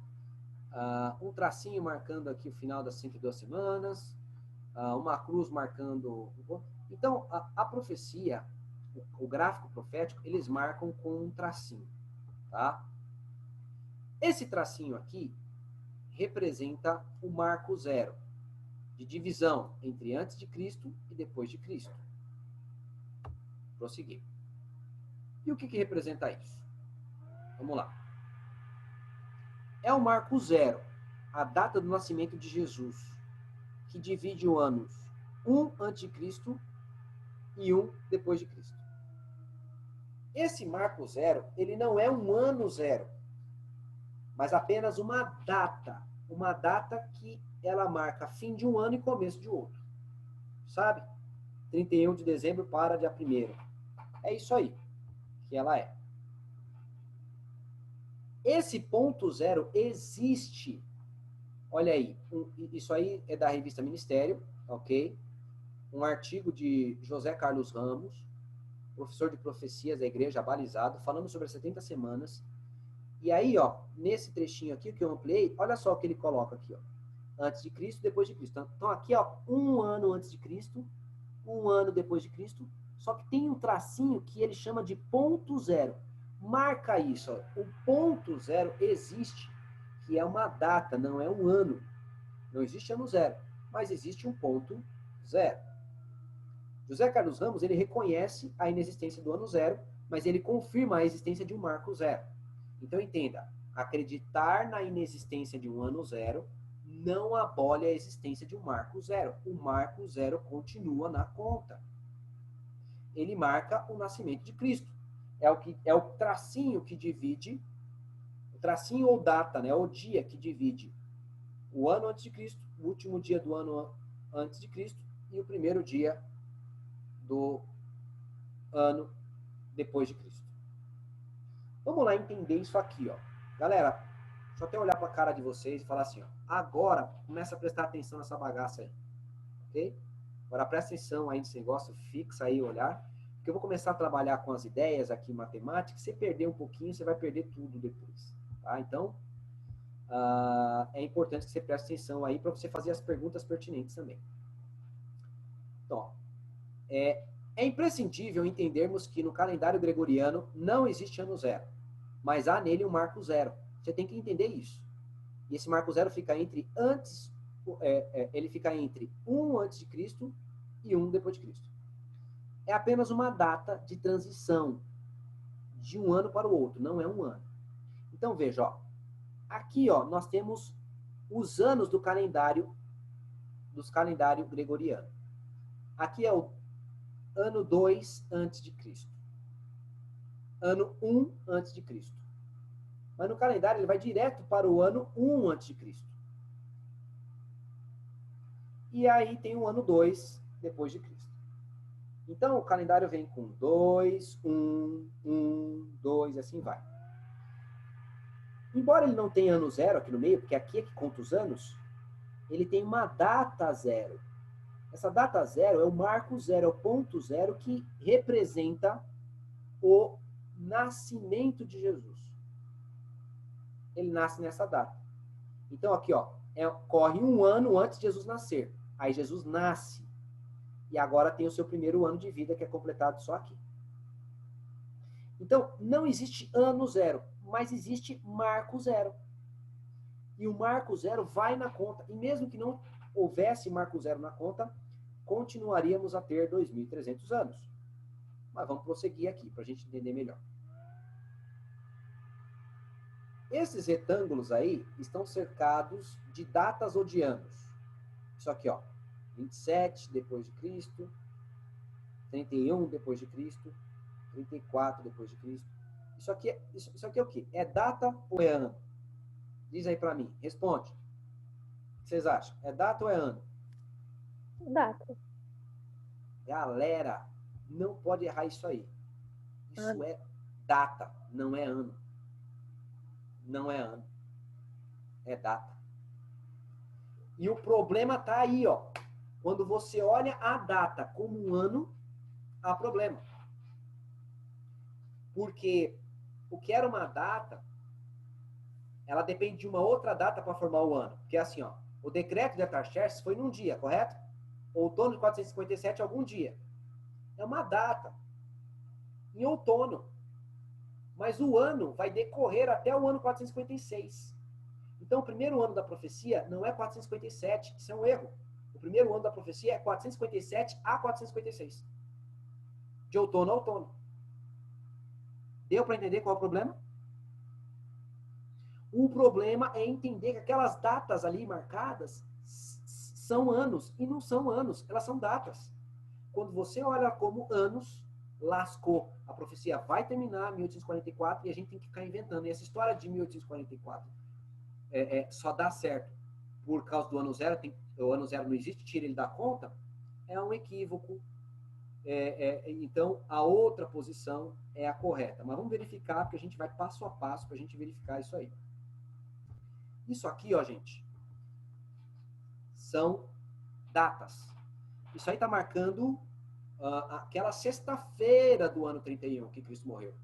Um tracinho marcando aqui o final das 102 semanas. Uma cruz marcando... Então, a profecia, o gráfico profético, eles marcam com um tracinho, tá? Esse tracinho aqui representa o marco zero, de divisão entre antes de Cristo e depois de Cristo. Prosseguir. E o que representa isso? Vamos lá. É o marco zero, a data do nascimento de Jesus, que divide o anos 1 antes de Cristo e 1 depois de Cristo. Esse marco zero, ele não é um ano zero, mas apenas uma data que ela marca fim de um ano e começo de outro. Sabe? 31 de dezembro para dia 1º. É isso aí que ela é. Esse ponto zero existe. Olha aí, isso aí é da revista Ministério, ok? Um artigo de José Carlos Ramos, professor de profecias da igreja abalizado, falando sobre as 70 semanas. E aí, ó, nesse trechinho aqui que eu ampliei, olha só o que ele coloca aqui, ó. Antes de Cristo, depois de Cristo. Então aqui, ó, 1 ano antes de Cristo, 1 ano depois de Cristo, só que tem um tracinho que ele chama de ponto zero. Marca isso, ó. O ponto zero existe, que é uma data, não é um ano. Não existe ano zero, mas existe um ponto zero. José Carlos Ramos, ele reconhece a inexistência do ano zero, mas ele confirma a existência de um marco zero. Então entenda, acreditar na inexistência de um ano zero não abole a existência de um marco zero. O marco zero continua na conta. Ele marca o nascimento de Cristo. É o tracinho que divide, o tracinho ou data, né? O dia que divide o ano antes de Cristo, o último dia do ano antes de Cristo e o primeiro dia do ano depois de Cristo. Vamos lá entender isso aqui, ó. Galera, deixa eu até olhar para a cara de vocês e falar assim, ó. Agora, começa a prestar atenção nessa bagaça aí, ok? Agora presta atenção aí nesse negócio, fixa aí o olhar, porque eu vou começar a trabalhar com as ideias aqui em matemática. Se você perder um pouquinho, você vai perder tudo depois, tá? Então, é importante que você preste atenção aí para você fazer as perguntas pertinentes também. Então, é imprescindível entendermos que no calendário gregoriano não existe ano zero, mas há nele um marco zero. Você tem que entender isso. E esse marco zero fica entre ele fica entre 1 antes de Cristo e 1 depois de Cristo. É apenas uma data de transição de um ano para o outro, não é um ano. Então veja, ó, aqui, ó, nós temos os anos do calendário gregoriano. Aqui é o ano 2 antes de Cristo. Ano 1 antes de Cristo. Mas no calendário ele vai direto para o ano 1 antes de Cristo. E aí tem o ano 2 depois de Cristo. Então o calendário vem com 2, 1, 1, 2 e assim vai. Embora ele não tenha ano zero aqui no meio, porque aqui é que conta os anos, ele tem uma data zero. Essa data zero é o marco zero, é o ponto zero que representa o nascimento de Jesus. Ele nasce nessa data. Então aqui, ó, corre um ano antes de Jesus nascer. Aí Jesus nasce. E agora tem o seu primeiro ano de vida, que é completado só aqui. Então, não existe ano zero, mas existe marco zero. E o marco zero vai na conta. E mesmo que não houvesse marco zero na conta, continuaríamos a ter 2.300 anos. Mas vamos prosseguir aqui, para a gente entender melhor. Esses retângulos aí estão cercados de datas ou de anos. Isso aqui, ó, 27 depois de Cristo, 31 depois de Cristo, 34 depois de Cristo. Isso aqui é o quê? É data ou é ano? Diz aí para mim, responde. O que vocês acham? É data ou é ano? Data. Galera, não pode errar isso aí. Isso é data, não é ano. Não é ano. É data. E o problema tá aí, ó. Quando você olha a data como um ano, há problema. Porque o que era uma data, ela depende de uma outra data para formar o ano. Porque é assim, ó, o decreto de Artaxerxes foi num dia, correto? Outono de 457, algum dia. É uma data. Em outono. Mas o ano vai decorrer até o ano 456. Então, o primeiro ano da profecia não é 457, isso é um erro. O primeiro ano da profecia é 457 a 456. De outono a outono. Deu para entender qual é o problema? O problema é entender que aquelas datas ali marcadas são anos, e não são anos, elas são datas. Quando você olha como anos, lascou. A profecia vai terminar em 1844 e a gente tem que ficar inventando. E essa história de 1844 só dá certo por causa do ano zero, o ano zero não existe, tira ele da conta, é um equívoco. Então, a outra posição é a correta. Mas vamos verificar, porque a gente vai passo a passo para a gente verificar isso aí. Isso aqui, ó, gente, são datas. Isso aí está marcando aquela sexta-feira do ano 31 que Cristo morreu.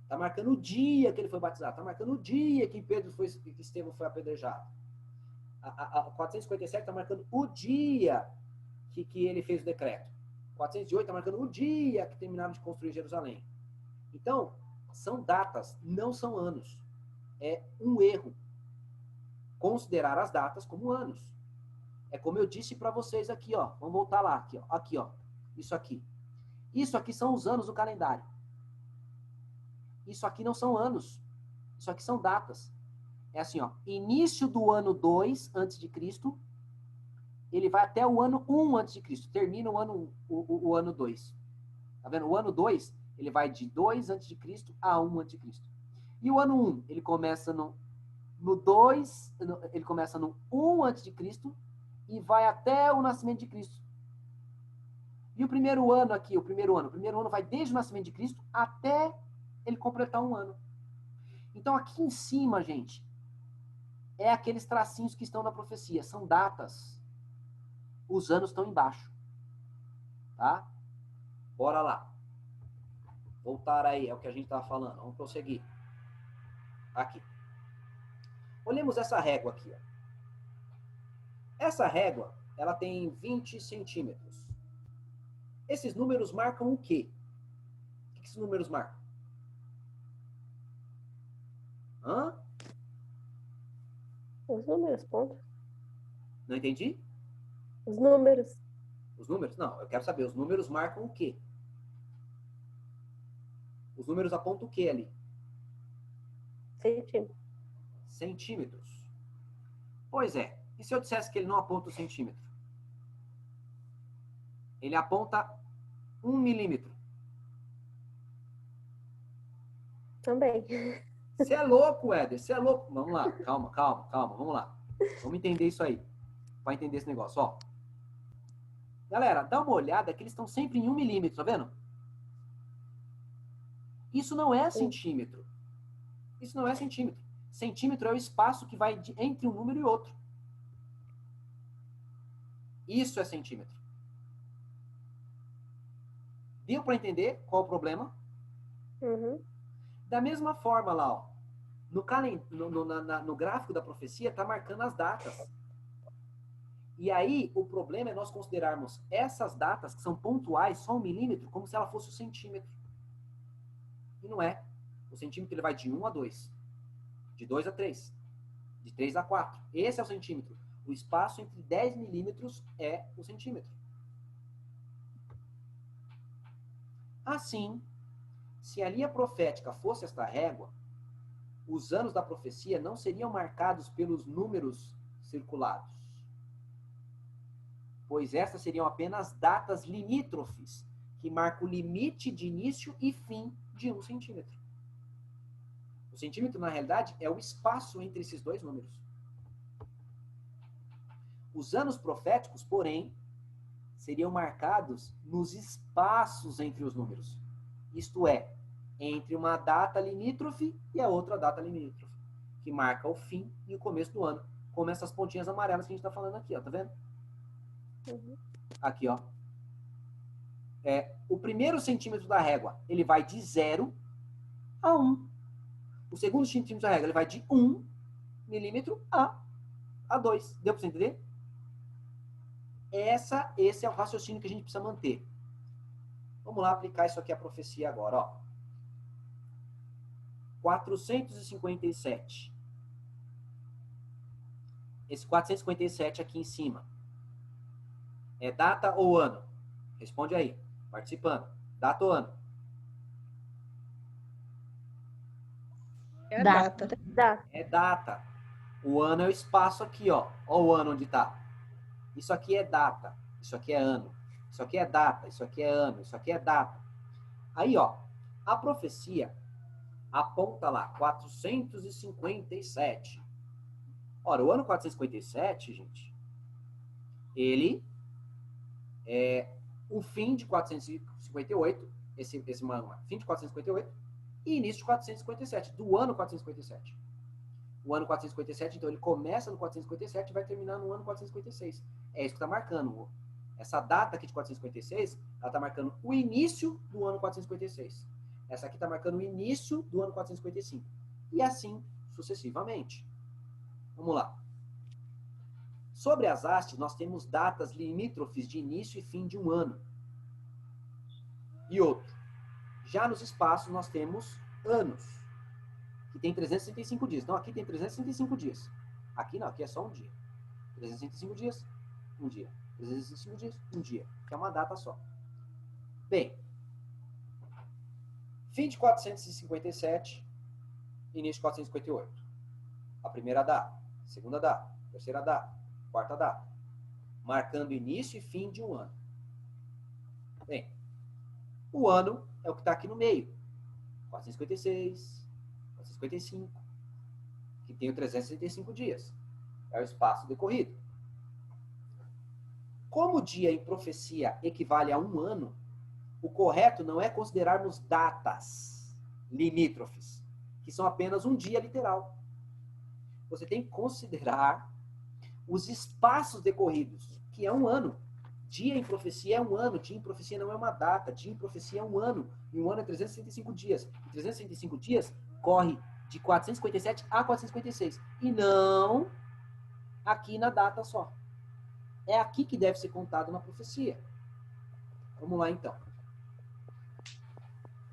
Está marcando o dia que ele foi batizado. Está marcando o dia que Estevão foi apedrejado. A 457 está marcando o dia que ele fez o decreto. 408 está marcando o dia que terminaram de construir Jerusalém. Então, são datas, não são anos. É um erro considerar as datas como anos. É como eu disse para vocês aqui, ó. Vamos voltar lá, aqui, ó. Aqui, ó. Isso aqui. Isso aqui são os anos do calendário. Isso aqui não são anos. Isso aqui são datas. É assim, ó. Início do ano 2 antes de Cristo, ele vai até o ano 1 antes de Cristo. Termina o ano 2. Tá vendo? O ano 2, ele vai de 2 antes de Cristo a 1 antes de Cristo. E o ano 1, ele começa no 2, ele começa no 1 antes de Cristo e vai até o nascimento de Cristo. E o primeiro ano aqui, o primeiro ano vai desde o nascimento de Cristo até ele completar um ano. Então aqui em cima, gente, é aqueles tracinhos que estão na profecia, são datas. Os anos estão embaixo. Tá? Bora lá. Voltar aí, é o que a gente estava falando. Vamos prosseguir. Aqui. Olhemos essa régua aqui. Ó. Essa régua, ela tem 20 centímetros. Esses números marcam o quê? O que esses números marcam? Hã? Os números, ponto. Não entendi? Os números. Os números? Não, eu quero saber. Os números marcam o quê? Os números apontam o quê ali? Centímetros. Centímetros. Pois é. E se eu dissesse que ele não aponta o centímetro? Ele aponta 1 milímetro. Também. Você é louco, Éder. Você é louco. Vamos lá. Calma. Vamos lá. Vamos entender isso aí. Para entender esse negócio. Ó. Galera, dá uma olhada que eles estão sempre em 1 milímetro. Tá vendo? Isso não é centímetro. Isso não é centímetro. Centímetro é o espaço que vai entre um número e outro. Isso é centímetro. Deu para entender qual o problema? Uhum. Da mesma forma lá, ó, no gráfico da profecia está marcando as datas. E aí, o problema é nós considerarmos essas datas, que são pontuais, só 1 milímetro, como se ela fosse o centímetro. E não é. O centímetro ele vai de 1 a 2. De 2 a 3. De 3 a 4. Esse é o centímetro. O espaço entre 10 milímetros é o centímetro. Assim, se a linha profética fosse esta régua, os anos da profecia não seriam marcados pelos números circulados, pois estas seriam apenas datas limítrofes, que marcam o limite de início e fim de 1 centímetro. O centímetro, na realidade, é o espaço entre esses dois números. Os anos proféticos, porém, seriam marcados nos espaços entre os números. Isto é, entre uma data limítrofe e a outra data limítrofe, que marca o fim e o começo do ano, como essas pontinhas amarelas que a gente está falando aqui, ó, tá vendo? Uhum. Aqui, ó. O primeiro centímetro da régua, ele vai de 0 a 1. O segundo centímetro da régua, ele vai de 1 milímetro a 2. Deu para você entender? Esse é o raciocínio que a gente precisa manter. Vamos lá aplicar isso aqui à profecia agora, ó. 457. Esse 457 aqui em cima. É data ou ano? Responde aí, participando. Data ou ano? É a data. Dá. É data. O ano é o espaço aqui, ó. Ó o ano onde tá. Isso aqui é data. Isso aqui é ano. Isso aqui é data. Isso aqui é ano. Isso aqui é data. Aí, ó. A profecia aponta lá, 457. Ora, o ano 457, gente, ele é o fim de 458, esse fim de 458 e início de 457, do ano 457. O ano 457, então, ele começa no 457 e vai terminar no ano 456. É isso que está marcando. Essa data aqui de 456, ela está marcando o início do ano 456. Essa aqui está marcando o início do ano 455. E assim sucessivamente. Vamos lá. Sobre as hastes, nós temos datas limítrofes de início e fim de um ano. E outro. Já nos espaços, nós temos anos, que tem 365 dias. Então, aqui tem 365 dias. Aqui não, aqui é só um dia. 365 dias, um dia. 365 dias, um dia. Que é uma data só. Bem, fim de 457, início de 458. A primeira data, segunda data, terceira data, quarta data. Marcando início e fim de um ano. Bem, o ano é o que está aqui no meio. 456, 455, que tem o 365 dias. É o espaço decorrido. Como o dia em profecia equivale a um ano, o correto não é considerarmos datas limítrofes, que são apenas um dia literal. Você tem que considerar os espaços decorridos, que é um ano. Dia em profecia é um ano, dia em profecia não é uma data, dia em profecia é um ano, e um ano é 365 dias. E 365 dias corre de 457 a 456, e não aqui na data só. É aqui que deve ser contado na profecia. Vamos lá, então.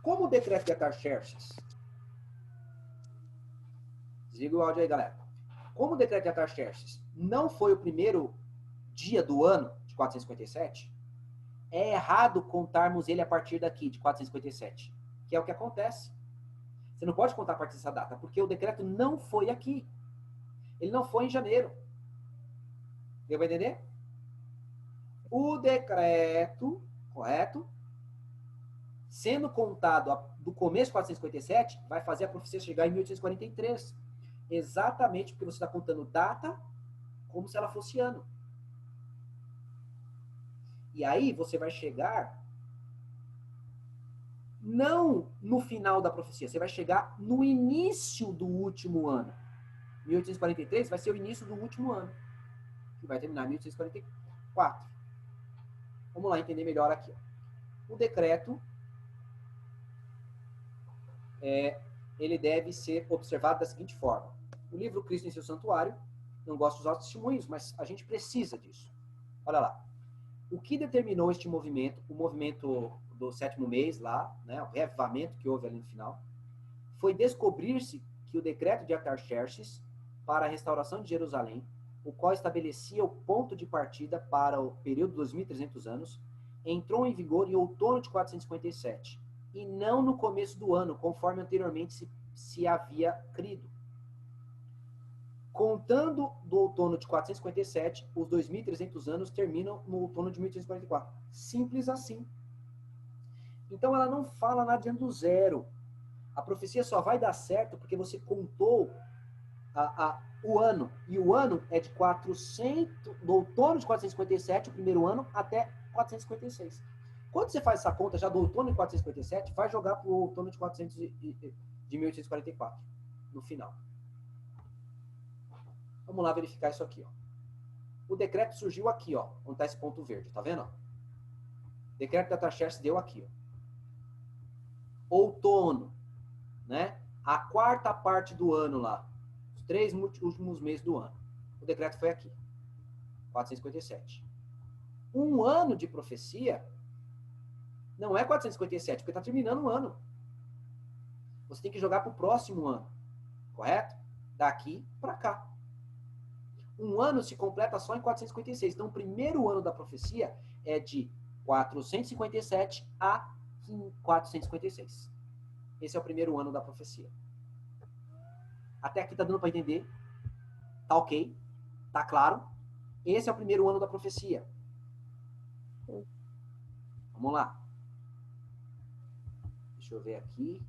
Como o decreto de Artaxerxes... Desliga o áudio aí, galera. Como o decreto de Artaxerxes não foi o primeiro dia do ano de 457, é errado contarmos ele a partir daqui, de 457, que é o que acontece. Você não pode contar a partir dessa data, porque o decreto não foi aqui. Ele não foi em janeiro. Deu para entender? O decreto, correto? Sendo contado do começo de 457, vai fazer a profecia chegar em 1843. Exatamente porque você está contando data como se ela fosse ano. E aí você vai chegar não no final da profecia, você vai chegar no início do último ano. 1843 vai ser o início do último ano, que vai terminar em 1844. Vamos lá entender melhor aqui. O decreto, ele deve ser observado da seguinte forma. O livro Cristo em seu Santuário, não gosto de usar os testemunhos, mas a gente precisa disso. Olha lá. O que determinou este movimento, o movimento do sétimo mês lá, né, o reavivamento que houve ali no final, foi descobrir-se que o decreto de Artaxerxes para a restauração de Jerusalém, o qual estabelecia o ponto de partida para o período de 2.300 anos, entrou em vigor em outono de 457, e não no começo do ano, conforme anteriormente se havia crido. Contando do outono de 457, os 2.300 anos terminam no outono de 1844. Simples assim. Então ela não fala nada diante do zero. A profecia só vai dar certo porque você contou o ano. E o ano é de 400, do outono de 457, o primeiro ano, até 456. Quando você faz essa conta já do outono de 457, vai jogar para o outono de 1844, no final. Vamos lá verificar isso aqui, ó. O decreto surgiu aqui, ó, onde está esse ponto verde, tá vendo? O decreto da Artaxerxes deu aqui, ó. Outono, né? A quarta parte do ano lá, os 3 últimos meses do ano. O decreto foi aqui, 457. Um ano de profecia não é 457, porque está terminando o ano. Você tem que jogar para o próximo ano, correto? Daqui para cá. Um ano se completa só em 456. Então, o primeiro ano da profecia é de 457 a 456. Esse é o primeiro ano da profecia. Até aqui tá dando para entender? Tá ok? Tá claro? Esse é o primeiro ano da profecia. Vamos lá. Deixa eu ver aqui.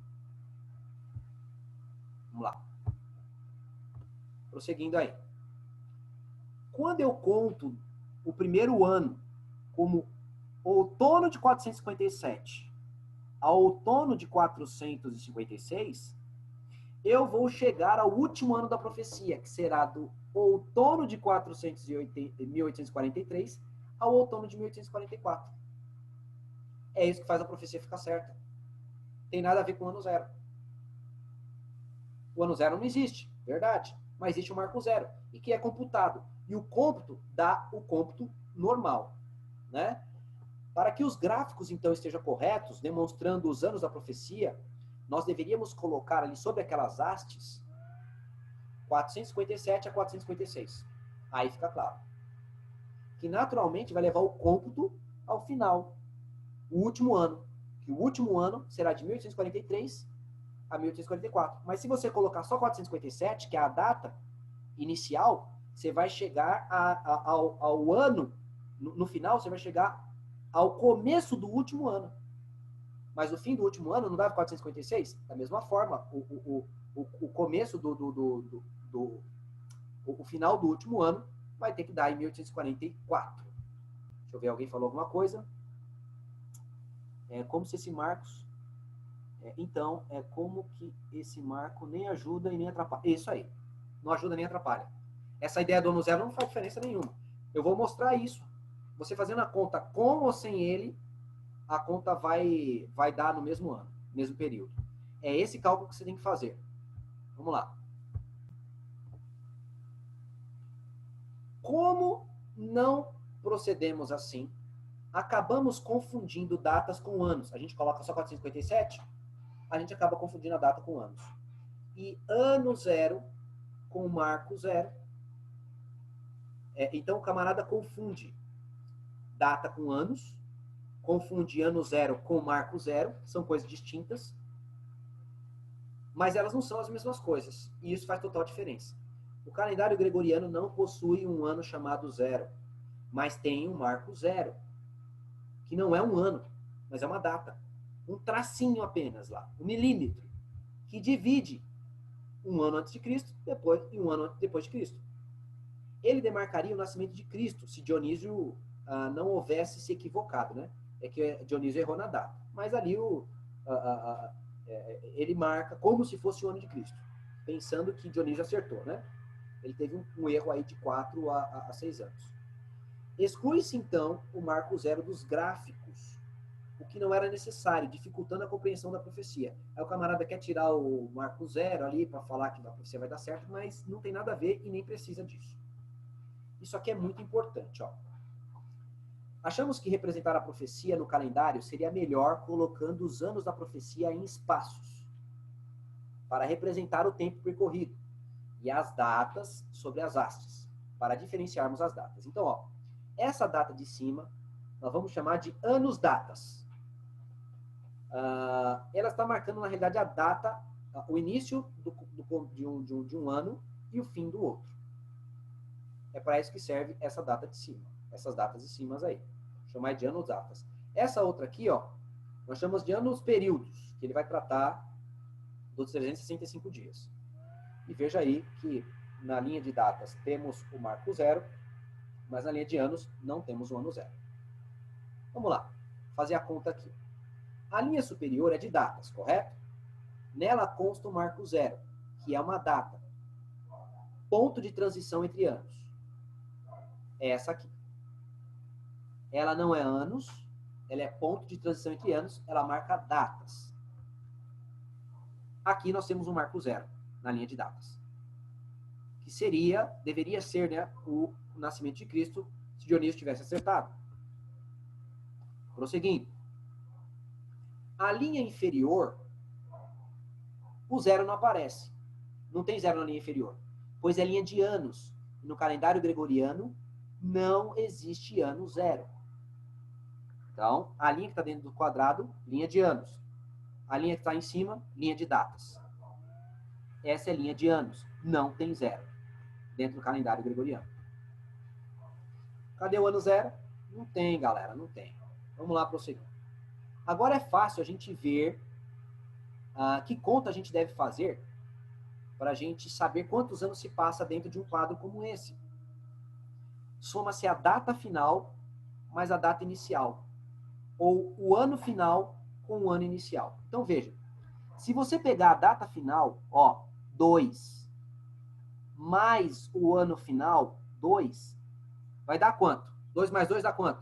Vamos lá. Prosseguindo aí. Quando eu conto o primeiro ano como outono de 457 ao outono de 456, eu vou chegar ao último ano da profecia, que será do outono de 1843 ao outono de 1844. É isso que faz a profecia ficar certa. Tem nada a ver com o ano zero. O ano zero não existe, verdade, mas existe o marco zero, e que é computado. E o cômputo dá o cômputo normal, né? Para que os gráficos, então, estejam corretos, demonstrando os anos da profecia, nós deveríamos colocar ali sobre aquelas hastes 457 a 456. Aí fica claro. Que naturalmente vai levar o cômputo ao final, o último ano. Que o último ano será de 1843 a 1844. Mas se você colocar só 457, que é a data inicial, você vai chegar ao ano, no final, você vai chegar ao começo do último ano. Mas o fim do último ano não dava 456? Da mesma forma, o começo o final do último ano vai ter que dar em 1844. Deixa eu ver, alguém falou alguma coisa? É como se esse Marcos... então, é como que esse marco nem ajuda e nem atrapalha. Isso aí. Não ajuda nem atrapalha. Essa ideia do ano zero não faz diferença nenhuma. Eu vou mostrar isso. Você fazendo a conta com ou sem ele, a conta vai dar no mesmo ano, no mesmo período. É esse cálculo que você tem que fazer. Vamos lá. Como não procedemos assim, acabamos confundindo datas com anos. A gente coloca só 457, a gente acaba confundindo a data com anos. E ano zero com marco zero. Então o camarada confunde data com anos, confunde ano zero com marco zero, são coisas distintas, mas elas não são as mesmas coisas, e isso faz total diferença. O calendário gregoriano não possui um ano chamado zero, mas tem um marco zero, que não é um ano, mas é uma data, um tracinho apenas lá, um milímetro, que divide um ano antes de Cristo e um ano depois de Cristo. Ele demarcaria o nascimento de Cristo, se Dionísio não houvesse se equivocado, né? É que Dionísio errou na data. Mas ali ele marca como se fosse o ano de Cristo, pensando que Dionísio acertou, né? Ele teve um erro aí de 4 a 6 anos. Exclui-se, então, o marco zero dos gráficos, o que não era necessário, dificultando a compreensão da profecia. Aí o camarada quer tirar o marco zero ali para falar que a profecia vai dar certo, mas não tem nada a ver e nem precisa disso. Isso aqui é muito importante, ó. Achamos que representar a profecia no calendário seria melhor colocando os anos da profecia em espaços, para representar o tempo percorrido, e as datas sobre as hastes, para diferenciarmos as datas. Então, ó, essa data de cima, nós vamos chamar de anos datas. Ela está marcando, na realidade, a data o início de um ano e o fim do outro. É para isso que serve essa data de cima, essas datas de cima aí. Chamar de anos datas. Essa outra aqui, ó, nós chamamos de anos períodos, que ele vai tratar dos 365 dias. E veja aí que na linha de datas temos o marco zero, mas na linha de anos não temos o ano zero. Vamos lá, fazer a conta aqui. A linha superior é de datas, correto? Nela consta o marco zero, que é uma data. Ponto de transição entre anos. É essa aqui. Ela não é anos, ela é ponto de transição entre anos, ela marca datas. Aqui nós temos um marco zero, na linha de datas. Que deveria ser, né, o nascimento de Cristo, se Dionísio tivesse acertado. Prosseguindo. A linha inferior, o zero não aparece. Não tem zero na linha inferior, pois é linha de anos. E no calendário gregoriano, não existe ano zero. Então, a linha que está dentro do quadrado, linha de anos. A linha que está em cima, linha de datas. Essa é linha de anos. Não tem zero dentro do calendário gregoriano. Cadê o ano zero? Não tem, galera, não tem. Vamos lá prosseguir. Agora é fácil a gente ver que conta a gente deve fazer para a gente saber quantos anos se passa dentro de um quadro como esse. Soma-se a data final mais a data inicial. Ou o ano final com o ano inicial. Então, veja. Se você pegar a data final, ó, 2, mais o ano final, 2, vai dar quanto? 2 mais 2 dá quanto?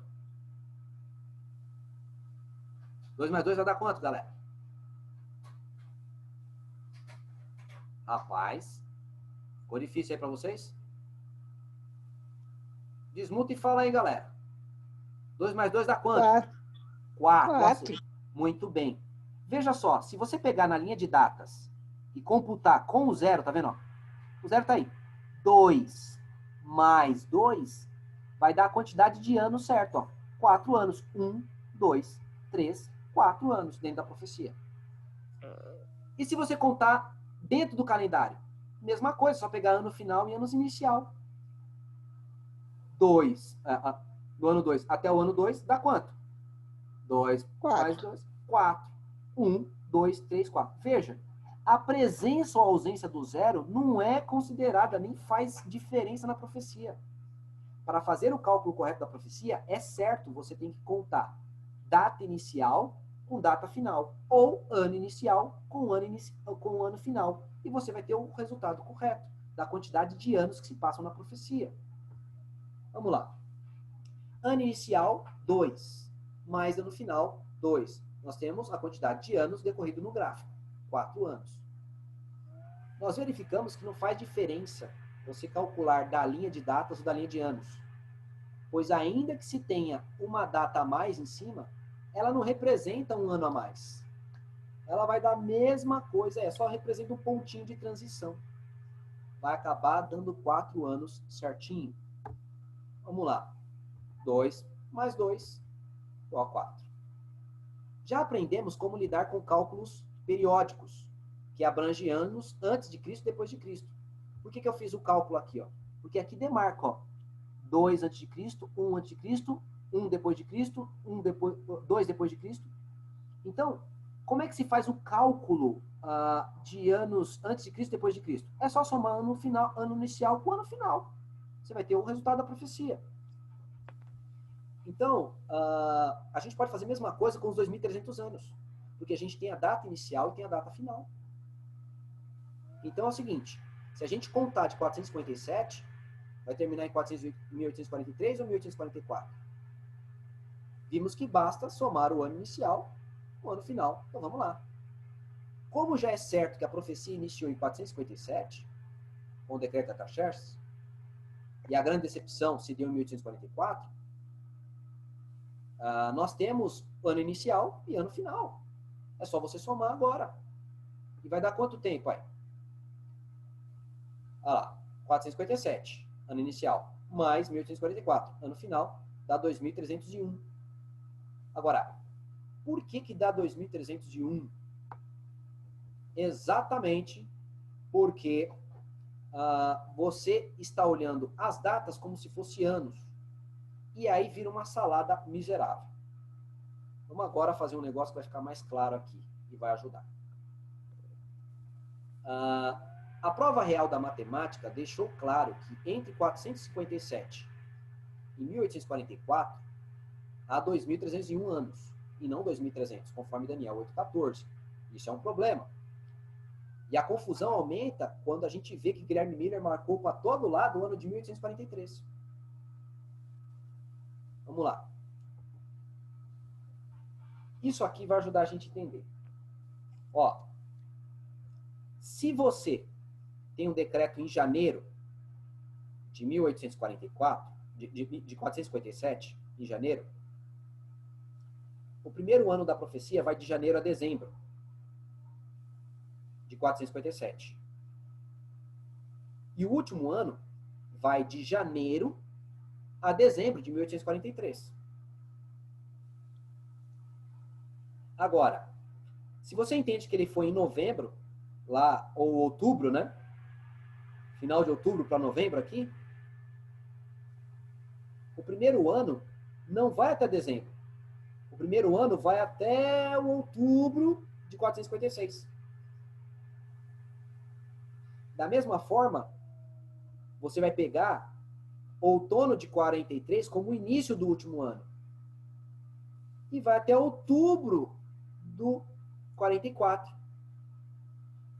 2 mais 2 vai dar quanto, galera? Rapaz, ficou difícil aí para vocês? Desmuta e fala aí, galera. 2 mais 2 dá quanto? 4. Muito bem. Veja só, se você pegar na linha de datas e computar com o zero, tá vendo? Ó? O zero tá aí. 2 mais 2 vai dar a quantidade de anos certo, ó. 4 anos. 1, 2, 3, 4 anos dentro da profecia. E se você contar dentro do calendário? Mesma coisa, só pegar ano final e anos inicial. 2, do ano 2 até o ano 2 dá quanto? 2 mais 2, 4. 1, 2, 3, 4. Veja, a presença ou ausência do zero não é considerada, nem faz diferença na profecia. Para fazer o cálculo correto da profecia, é certo, você tem que contar data inicial com data final, ou ano inicial com ano final. E você vai ter o resultado correto da quantidade de anos que se passam na profecia. Vamos lá. Ano inicial, 2. Mais ano final, 2. Nós temos a quantidade de anos decorrido no gráfico. 4 anos. Nós verificamos que não faz diferença você calcular da linha de datas ou da linha de anos. Pois ainda que se tenha uma data a mais em cima, ela não representa um ano a mais. Ela vai dar a mesma coisa, só representa um pontinho de transição. Vai acabar dando 4 anos certinho. Vamos lá. 2 mais 2 igual a 4. Já aprendemos como lidar com cálculos periódicos, que abrangem anos antes de Cristo e depois de Cristo. Por que eu fiz o cálculo aqui? Ó? Porque aqui demarca, ó, 2 antes de Cristo, 1 antes de Cristo, 1 depois de Cristo, 2 depois de Cristo. Então, como é que se faz o cálculo de anos antes de Cristo e depois de Cristo? É só somar ano inicial com ano final. Você vai ter o resultado da profecia. Então, a gente pode fazer a mesma coisa com os 2.300 anos, porque a gente tem a data inicial e tem a data final. Então é o seguinte, se a gente contar de 457, vai terminar em 1843 ou 1844? Vimos que basta somar o ano inicial com o ano final. Então vamos lá. Como já é certo que a profecia iniciou em 457, com o decreto de Artaxerxes, e a grande decepção se deu em 1844, nós temos ano inicial e ano final. É só você somar agora. E vai dar quanto tempo, aí? Olha lá, 457, ano inicial, mais 1844, ano final, dá 2.301. Agora, por que dá 2.301? Exatamente porque você está olhando as datas como se fossem anos. E aí vira uma salada miserável. Vamos agora fazer um negócio que vai ficar mais claro aqui e vai ajudar. A prova real da matemática deixou claro que entre 457 e 1844 há 2.301 anos, e não 2.300, conforme Daniel 8,14. Isso é um problema. E a confusão aumenta quando a gente vê que Guilherme Miller marcou para todo lado o ano de 1843. Vamos lá. Isso aqui vai ajudar a gente a entender. Ó, se você tem um decreto em janeiro de 1844, de 457, em janeiro, o primeiro ano da profecia vai de janeiro a dezembro de 457. E o último ano vai de janeiro a dezembro de 1843. Agora, se você entende que ele foi em novembro, lá, ou outubro, né? Final de outubro para novembro aqui, o primeiro ano não vai até dezembro. O primeiro ano vai até o outubro de 456. Da mesma forma, você vai pegar outono de 43 como o início do último ano. E vai até outubro do 44.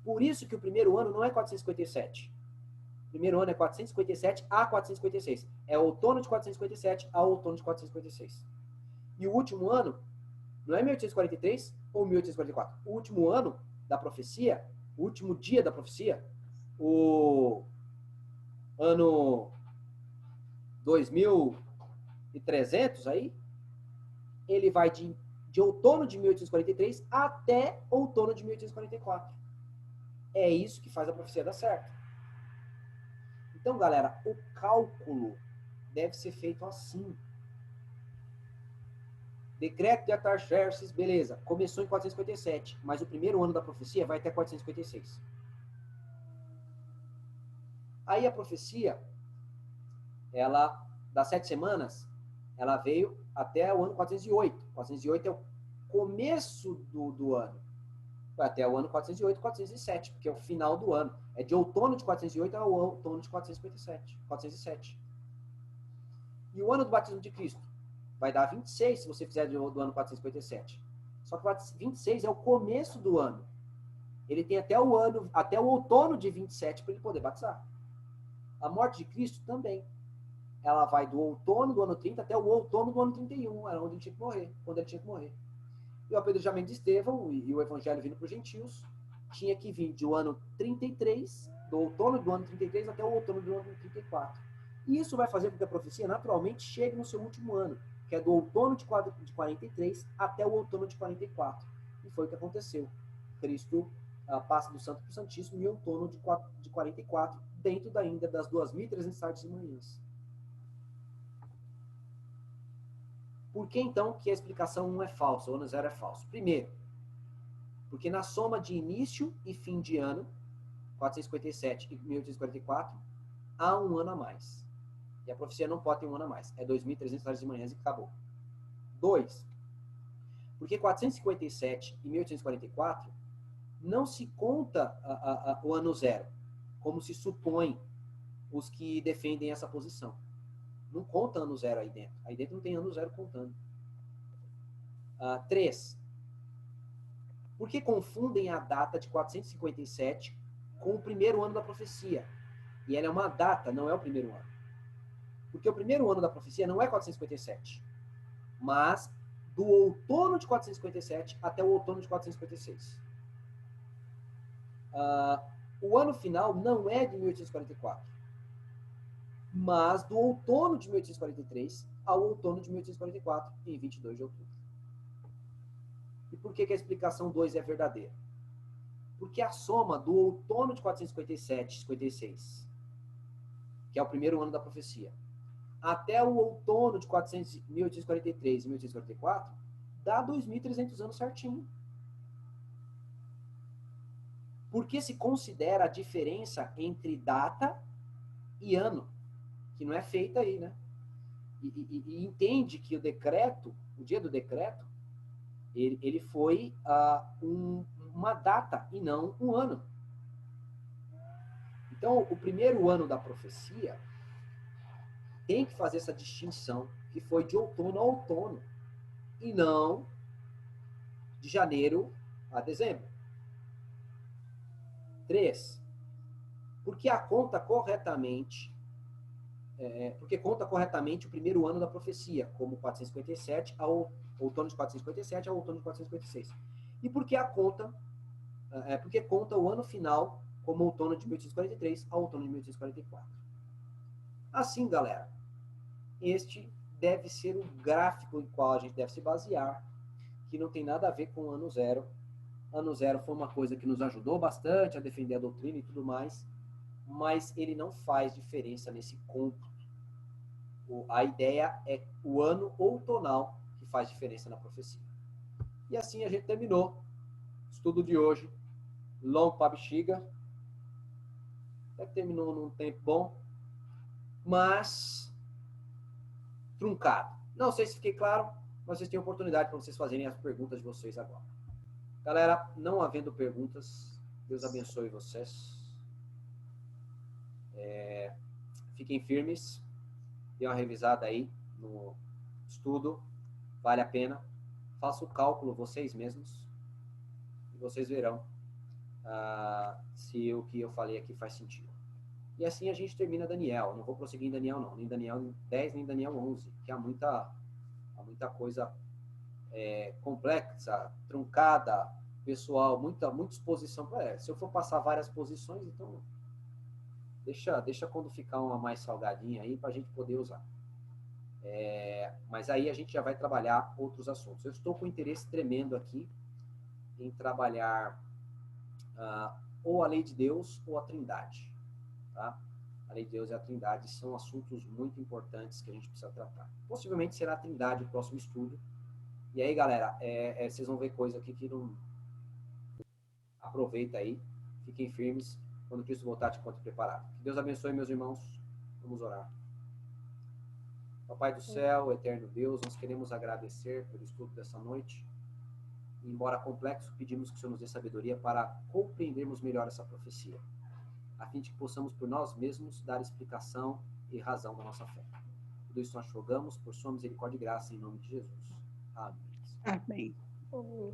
Por isso que o primeiro ano não é 457. O primeiro ano é 457 a 456. É outono de 457 a outono de 456. E o último ano não é 1843 ou 1844. O último ano da profecia, o último dia da profecia, o ano 2300 aí, ele vai de outono de 1843 até outono de 1844. É isso que faz a profecia dar certo. Então, galera, o cálculo deve ser feito assim. Decreto de Artaxerxes, beleza, começou em 457, mas o primeiro ano da profecia vai até 456. Aí a profecia, ela, das 7 semanas, ela veio até o ano 408. 408 é o começo do ano. Vai até o ano 408, 407, porque é o final do ano. É de outono de 408 ao outono de 457, 407. E o ano do batismo de Cristo vai dar 26, se você fizer do ano 457. Só que 26 é o começo do ano. Ele tem até o outono de 27 para ele poder batizar. A morte de Cristo também. Ela vai do outono do ano 30 até o outono do ano 31, era onde ele tinha que morrer, quando ele tinha que morrer. E o apedrejamento de Estevão e o evangelho vindo para os gentios tinha que vir do ano 33, do outono do ano 33 até o outono do ano 34. E isso vai fazer com que a profecia naturalmente chegue no seu último ano, que é do outono de 43 até o outono de 44. E foi o que aconteceu. Cristo passa do Santo para o Santíssimo em outono de 44, dentro ainda das 2.300 tardes e manhãs. Por que, então, que a explicação 1 é falsa, o ano 0 é falso? Primeiro, porque na soma de início e fim de ano, 457 e 1844, há um ano a mais. E a profecia não pode ter um ano a mais. É 2.300 horas de manhã e acabou. 2. Porque 457 e 1844 não se conta o ano 0, como se supõe os que defendem essa posição. Não conta ano 0 aí dentro. Aí dentro não tem ano 0 contando. 3. Por que confundem a data de 457 com o primeiro ano da profecia? E ela é uma data, não é o primeiro ano. Porque o primeiro ano da profecia não é 457, mas do outono de 457 até o outono de 456. O ano final não é de 1844, mas do outono de 1843 ao outono de 1844, em 22 de outubro. E por que a explicação 2 é verdadeira? Porque a soma do outono de 457 e 56, que é o primeiro ano da profecia, até o outono de 1843 e 1844, dá 2.300 anos certinho. Porque se considera a diferença entre data e ano, que não é feita aí, né? E entende que o decreto, o dia do decreto, ele foi uma data e não um ano. Então, o primeiro ano da profecia tem que fazer essa distinção, que foi de outono a outono, e não de janeiro a dezembro. 3. Porque conta corretamente o primeiro ano da profecia, como 457 ao outono de 457 ao outono de 456. E porque porque conta o ano final como outono de 1843 ao outono de 1844. Assim, galera, este deve ser o gráfico em qual a gente deve se basear, que não tem nada a ver com o ano zero. Ano zero foi uma coisa que nos ajudou bastante a defender a doutrina e tudo mais, mas ele não faz diferença nesse cômputo. A ideia é o ano outonal que faz diferença na profecia. E assim a gente terminou o estudo de hoje. Long para bexiga. Até que terminou num tempo bom, mas truncado. Não sei se fiquei claro, mas vocês têm oportunidade para vocês fazerem as perguntas de vocês agora. Galera, não havendo perguntas, Deus abençoe vocês. Fiquem firmes. Dê uma revisada aí no estudo. Vale a pena. Faça o cálculo vocês mesmos. E vocês verão se o que eu falei aqui faz sentido. E assim a gente termina Daniel. Não vou prosseguir em Daniel, não. Nem Daniel 10, nem Daniel 11. Que há muita coisa complexa, truncada, pessoal, muita exposição. Se eu for passar várias posições, então deixa quando ficar uma mais salgadinha aí para a gente poder usar. Mas aí a gente já vai trabalhar outros assuntos. Eu estou com interesse tremendo aqui em trabalhar ou a lei de Deus ou a Trindade. Tá? A lei de Deus e a Trindade são assuntos muito importantes que a gente precisa tratar. Possivelmente será a Trindade o próximo estudo. E aí, galera, vocês vão ver coisa aqui que não... Aproveita aí, fiquem firmes. Quando Cristo voltar, te encontre preparado. Que Deus abençoe, meus irmãos. Vamos orar. Papai do céu, eterno Deus, nós queremos agradecer pelo estudo dessa noite. E, embora complexo, pedimos que o Senhor nos dê sabedoria para compreendermos melhor essa profecia, a fim de que possamos por nós mesmos dar explicação e razão da nossa fé. Tudo isso nós rogamos por sua misericórdia e graça em nome de Jesus. Amém. Amém. Uhum.